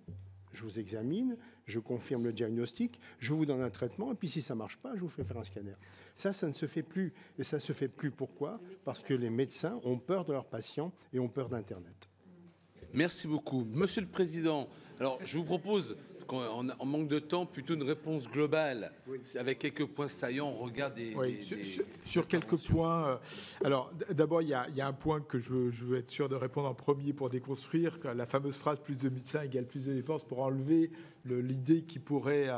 je vous examine, je confirme le diagnostic, je vous donne un traitement, et puis si ça ne marche pas, je vous fais faire un scanner. Ça ne se fait plus. Et ça ne se fait plus pourquoi ? Parce que les médecins ont peur de leurs patients et ont peur d'Internet. Merci beaucoup. Monsieur le Président, alors je vous propose, en manque de temps, plutôt une réponse globale, avec quelques points saillants. On regarde sur quelques points. Alors, d'abord, il y a un point que je veux être sûr de répondre en premier pour déconstruire, la fameuse phrase « plus de médecins égale plus de dépenses » pour enlever l'idée qui pourrait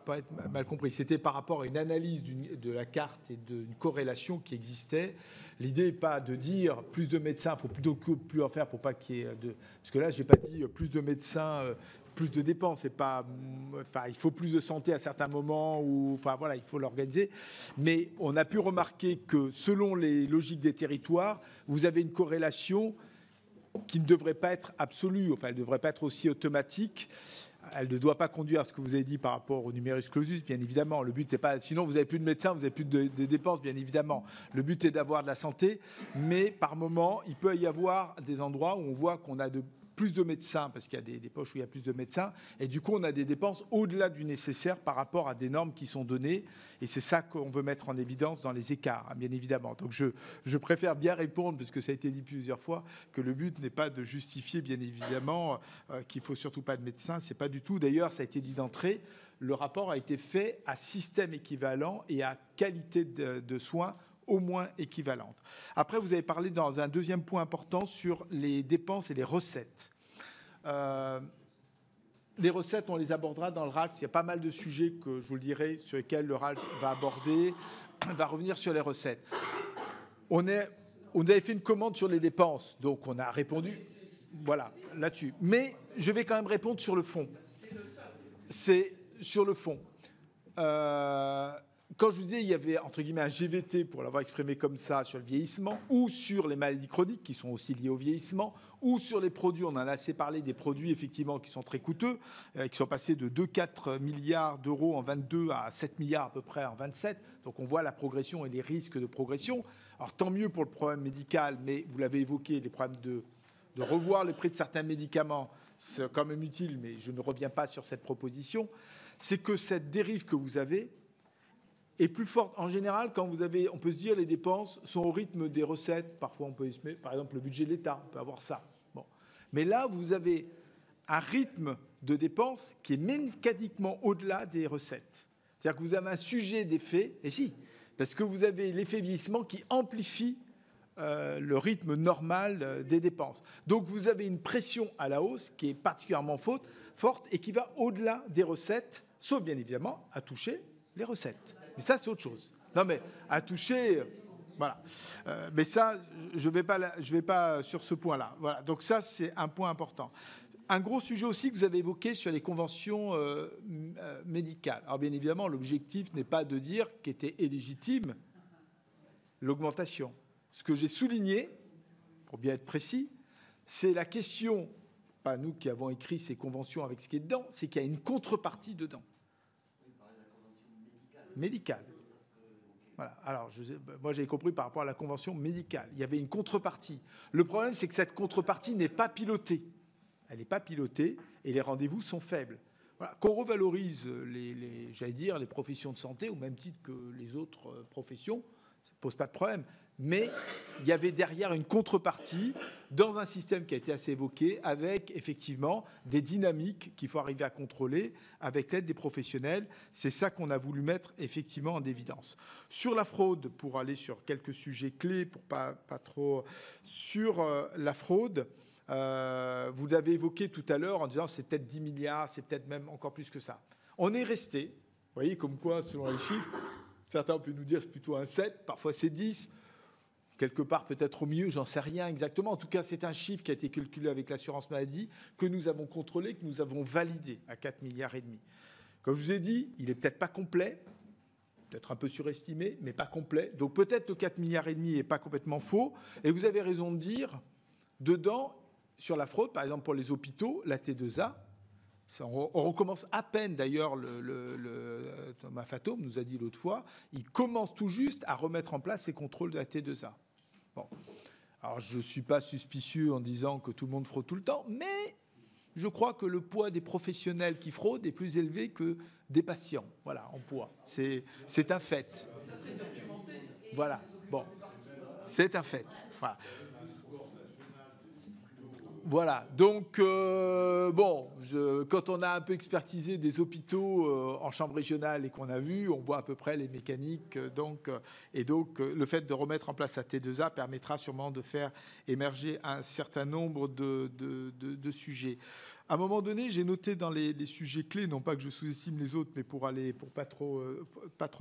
pas être mal compris. C'était par rapport à une analyse de la carte et d'une corrélation qui existait. L'idée n'est pas de dire plus de médecins, il faut plutôt plus en faire pour pas qu'il y ait de... Parce que là, je n'ai pas dit plus de médecins... plus de dépenses, il faut plus de santé à certains moments, il faut l'organiser. Mais on a pu remarquer que selon les logiques des territoires, vous avez une corrélation qui ne devrait pas être absolue, elle ne devrait pas être aussi automatique. Elle ne doit pas conduire à ce que vous avez dit par rapport au numerus clausus, bien évidemment. Le but n'est pas... Sinon, vous n'avez plus de médecins, vous n'avez plus de dépenses, bien évidemment. Le but est d'avoir de la santé, mais par moment, il peut y avoir des endroits où on voit qu'on a plus de médecins, parce qu'il y a des poches où il y a plus de médecins, et du coup, on a des dépenses au-delà du nécessaire par rapport à des normes qui sont données, et c'est ça qu'on veut mettre en évidence dans les écarts, hein, bien évidemment. Donc je préfère bien répondre, parce que ça a été dit plusieurs fois, que le but n'est pas de justifier, bien évidemment, qu'il ne faut surtout pas de médecins, c'est pas du tout. D'ailleurs, ça a été dit d'entrée, le rapport a été fait à système équivalent et à qualité de soins au moins équivalente. Après, vous avez parlé dans un deuxième point important sur les dépenses et les recettes. Les recettes, on les abordera dans le RALF. Il y a pas mal de sujets que je vous le dirai sur lesquels le RALF va aborder, va revenir sur les recettes. On avait fait une commande sur les dépenses, donc on a répondu voilà, là-dessus. Mais je vais quand même répondre sur le fond. C'est sur le fond. Quand je vous disais, il y avait, entre guillemets, un GVT, pour l'avoir exprimé comme ça, sur le vieillissement, ou sur les maladies chroniques, qui sont aussi liées au vieillissement, ou sur les produits, on en a assez parlé, des produits, effectivement, qui sont très coûteux, qui sont passés de 2,4 milliards d'euros en 22 à 7 milliards à peu près en 27. Donc on voit la progression et les risques de progression. Alors tant mieux pour le problème médical, mais vous l'avez évoqué, les problèmes de revoir le prix de certains médicaments, c'est quand même utile, mais je ne reviens pas sur cette proposition. C'est que cette dérive que vous avez est plus forte. En général, quand vous avez, on peut se dire, les dépenses sont au rythme des recettes. Parfois, on peut estimer, par exemple, le budget de l'État, on peut avoir ça. Bon. Mais là, vous avez un rythme de dépenses qui est mécaniquement au-delà des recettes. C'est-à-dire que vous avez un sujet d'effet, et si, parce que vous avez l'effet vieillissement qui amplifie le rythme normal des dépenses. Donc, vous avez une pression à la hausse qui est particulièrement forte et qui va au-delà des recettes, sauf bien évidemment à toucher les recettes. Mais ça, c'est autre chose. Non, mais à toucher, voilà. Mais ça, je vais pas sur ce point-là. Voilà. Donc ça, c'est un point important. Un gros sujet aussi que vous avez évoqué sur les conventions médicales. Alors bien évidemment, l'objectif n'est pas de dire qu'était illégitime l'augmentation. Ce que j'ai souligné, pour bien être précis, c'est la question, pas nous qui avons écrit ces conventions avec ce qui est dedans, c'est qu'il y a une contrepartie dedans. Médicale. Voilà. Alors, moi, j'avais compris par rapport à la convention médicale. Il y avait une contrepartie. Le problème, c'est que cette contrepartie n'est pas pilotée. Elle n'est pas pilotée et les rendez-vous sont faibles. Voilà. Qu'on revalorise j'allais dire, les professions de santé au même titre que les autres professions, ça ne pose pas de problème. Mais il y avait derrière une contrepartie dans un système qui a été assez évoqué avec effectivement des dynamiques qu'il faut arriver à contrôler avec l'aide des professionnels. C'est ça qu'on a voulu mettre effectivement en évidence. Sur la fraude, pour aller sur quelques sujets clés, pour pas trop... Sur la fraude, vous l'avez évoqué tout à l'heure en disant c'est peut-être 10 milliards, c'est peut-être même encore plus que ça. On est resté, vous voyez comme quoi selon les chiffres, certains peuvent nous dire c'est plutôt un 7, parfois c'est 10, quelque part peut-être au milieu, j'en sais rien exactement. En tout cas, c'est un chiffre qui a été calculé avec l'assurance maladie, que nous avons contrôlé, que nous avons validé à 4,5 milliards. Comme je vous ai dit, il n'est peut-être pas complet, peut-être un peu surestimé, mais pas complet. Donc peut-être que 4,5 milliards n'est pas complètement faux. Et vous avez raison de dire, dedans, sur la fraude, par exemple pour les hôpitaux, la T2A, on recommence à peine, d'ailleurs, Thomas Fatome nous a dit l'autre fois, il commence tout juste à remettre en place ces contrôles de la T2A. Bon. Alors, je ne suis pas suspicieux en disant que tout le monde fraude tout le temps, mais je crois que le poids des professionnels qui fraudent est plus élevé que des patients. Voilà, en poids. C'est un fait. Voilà. Bon. C'est un fait. Voilà. Voilà, donc, quand on a un peu expertisé des hôpitaux en chambre régionale et qu'on a vu, on voit à peu près les mécaniques. Donc, le fait de remettre en place la T2A permettra sûrement de faire émerger un certain nombre de sujets. À un moment donné, j'ai noté dans les sujets clés, non pas que je sous-estime les autres, mais pour pas trop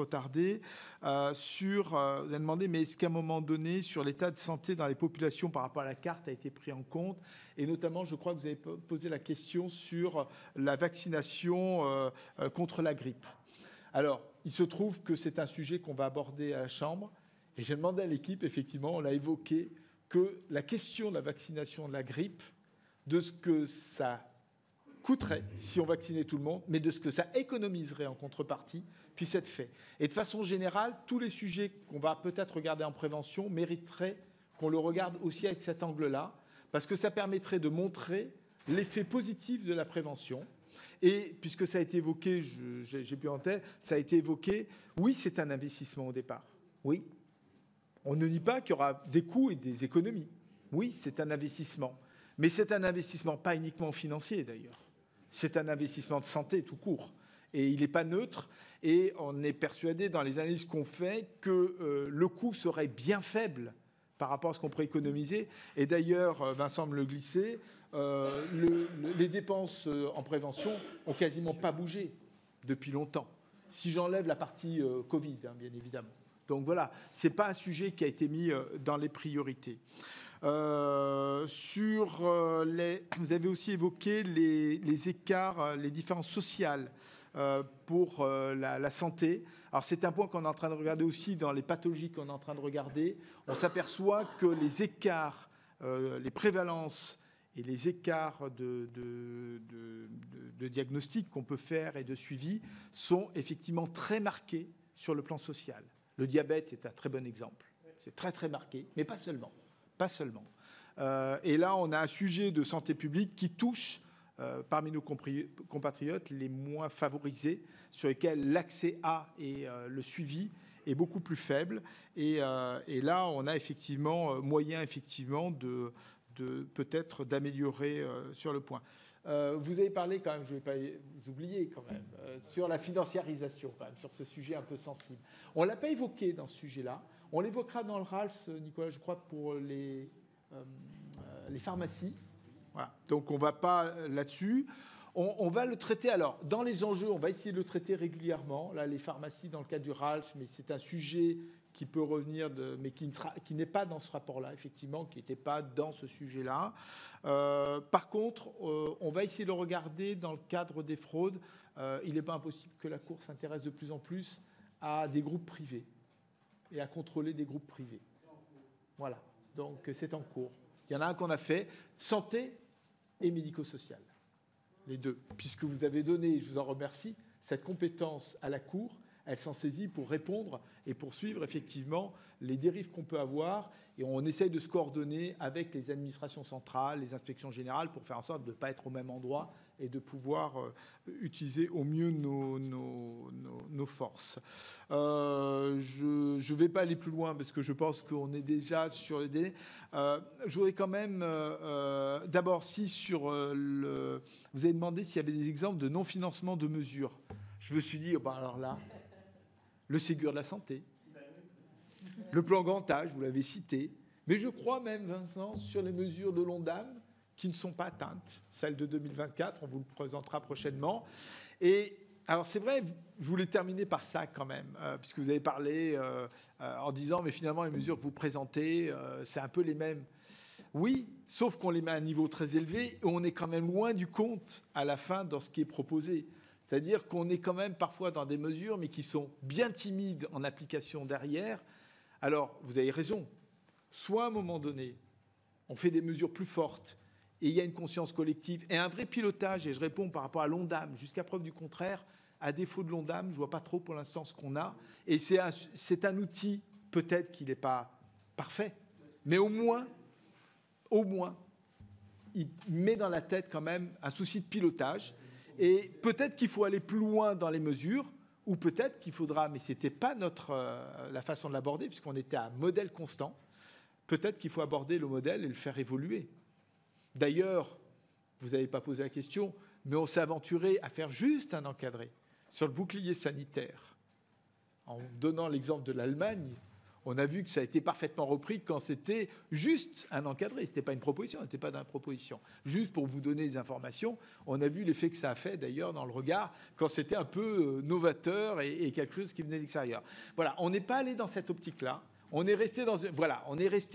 tarder, vous avez demandé, mais est-ce qu'à un moment donné, sur l'état de santé dans les populations par rapport à la carte a été pris en compte? Et notamment, je crois que vous avez posé la question sur la vaccination contre la grippe. Alors, il se trouve que c'est un sujet qu'on va aborder à la Chambre. Et j'ai demandé à l'équipe, effectivement, on l'a évoqué, que la question de la vaccination de la grippe, de ce que ça coûterait si on vaccinait tout le monde, mais de ce que ça économiserait en contrepartie, puisse être fait. Et de façon générale, tous les sujets qu'on va peut-être regarder en prévention mériteraient qu'on le regarde aussi avec cet angle-là, parce que ça permettrait de montrer l'effet positif de la prévention. Et puisque ça a été évoqué, j'ai plus en tête, ça a été évoqué, oui, c'est un investissement au départ. Oui. On ne nie pas qu'il y aura des coûts et des économies. Oui, c'est un investissement. Mais c'est un investissement pas uniquement financier, d'ailleurs. C'est un investissement de santé tout court. Et il n'est pas neutre. Et on est persuadé, dans les analyses qu'on fait, que le coût serait bien faible par rapport à ce qu'on pourrait économiser. Et d'ailleurs, Vincent me le glissait, les dépenses en prévention ont quasiment pas bougé depuis longtemps. Si j'enlève la partie Covid, hein, bien évidemment. Donc voilà, ce n'est pas un sujet qui a été mis dans les priorités. Vous avez aussi évoqué les écarts, les différences sociales pour la santé. Alors c'est un point qu'on est en train de regarder aussi dans les pathologies qu'on est en train de regarder. On s'aperçoit que les écarts, les prévalences et les écarts de diagnostic qu'on peut faire et de suivi sont effectivement très marqués sur le plan social. Le diabète est un très bon exemple. C'est très, très marqué, mais pas seulement. Pas seulement. Et là, on a un sujet de santé publique qui touche, parmi nos compatriotes, les moins favorisés, sur lesquels l'accès à et le suivi est beaucoup plus faible. Et là, on a effectivement moyen effectivement de peut-être d'améliorer sur le point. Vous avez parlé quand même, je ne vais pas vous oublier quand même, sur la financiarisation quand même, sur ce sujet un peu sensible. On ne l'a pas évoqué dans ce sujet-là. On l'évoquera dans le RALS, Nicolas, je crois, pour les pharmacies. Voilà. Donc on ne va pas là-dessus. On va le traiter. Alors, dans les enjeux, on va essayer de le traiter régulièrement. Là, les pharmacies, dans le cadre du RALS, mais c'est un sujet qui peut revenir, mais qui n'est pas dans ce rapport-là, effectivement, qui n'était pas dans ce sujet-là. Par contre, on va essayer de le regarder dans le cadre des fraudes. Il n'est pas impossible que la Cour s'intéresse de plus en plus à des groupes privés et à contrôler des groupes privés. Voilà, donc c'est en cours. Il y en a un qu'on a fait, santé et médico-social, les deux, puisque vous avez donné, je vous en remercie, cette compétence à la Cour. Elle s'en saisit pour répondre et pour suivre effectivement les dérives qu'on peut avoir. Et on essaye de se coordonner avec les administrations centrales, les inspections générales, pour faire en sorte de ne pas être au même endroit et de pouvoir utiliser au mieux nos forces. Je ne vais pas aller plus loin parce que je pense qu'on est déjà sur les délais. Je voudrais quand même, d'abord, si sur vous avez demandé s'il y avait des exemples de non-financement de mesures. Je me suis dit, oh ben alors là, le Ségur de la santé, le plan grand âge, vous l'avez cité, mais je crois même, Vincent, sur les mesures de l'ONDAM qui ne sont pas atteintes, celles de 2024, on vous le présentera prochainement. Et alors c'est vrai, je voulais terminer par ça quand même, puisque vous avez parlé en disant, mais finalement les mesures que vous présentez, c'est un peu les mêmes. Oui, sauf qu'on les met à un niveau très élevé et on est quand même loin du compte à la fin dans ce qui est proposé. C'est-à-dire qu'on est quand même parfois dans des mesures, mais qui sont bien timides en application derrière. Alors, vous avez raison. Soit à un moment donné, on fait des mesures plus fortes et il y a une conscience collective et un vrai pilotage, et je réponds par rapport à l'ONDAM, jusqu'à preuve du contraire, à défaut de l'ONDAM, je ne vois pas trop pour l'instant ce qu'on a. Et c'est un outil, peut-être qu'il n'est pas parfait, mais au moins, il met dans la tête quand même un souci de pilotage. Et peut-être qu'il faut aller plus loin dans les mesures, ou peut-être qu'il faudra, mais ce n'était pas la façon de l'aborder, puisqu'on était à modèle constant, peut-être qu'il faut aborder le modèle et le faire évoluer. D'ailleurs, vous n'avez pas posé la question, mais on s'est aventuré à faire juste un encadré sur le bouclier sanitaire. En donnant l'exemple de l'Allemagne, on a vu que ça a été parfaitement repris quand c'était juste un encadré. Ce n'était pas une proposition, ce n'était pas d'une proposition. Juste pour vous donner des informations, on a vu l'effet que ça a fait d'ailleurs dans le regard quand c'était un peu novateur et quelque chose qui venait de l'extérieur. Voilà, on n'est pas allé dans cette optique-là. On est resté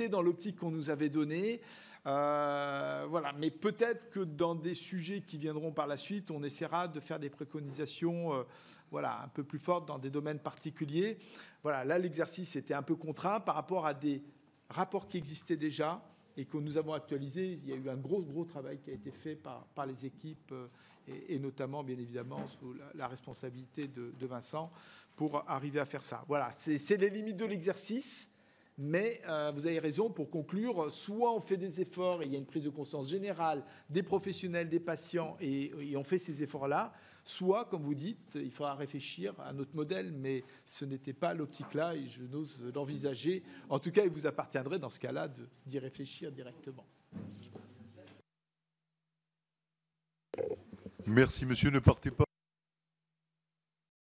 dans l'optique qu'on nous avait donnée. Voilà, mais peut-être que dans des sujets qui viendront par la suite, on essaiera de faire des préconisations un peu plus fortes dans des domaines particuliers. Voilà, là, l'exercice était un peu contraint par rapport à des rapports qui existaient déjà et que nous avons actualisés. Il y a eu un gros travail qui a été fait par les équipes et notamment, bien évidemment, sous la responsabilité de Vincent pour arriver à faire ça. Voilà, c'est les limites de l'exercice, Mais vous avez raison, pour conclure, soit on fait des efforts et il y a une prise de conscience générale des professionnels, des patients, et on fait ces efforts-là, soit, comme vous dites, il faudra réfléchir à notre modèle, mais ce n'était pas l'optique-là et je n'ose l'envisager. En tout cas, il vous appartiendrait dans ce cas-là d'y réfléchir directement. Merci, monsieur. Ne partez pas.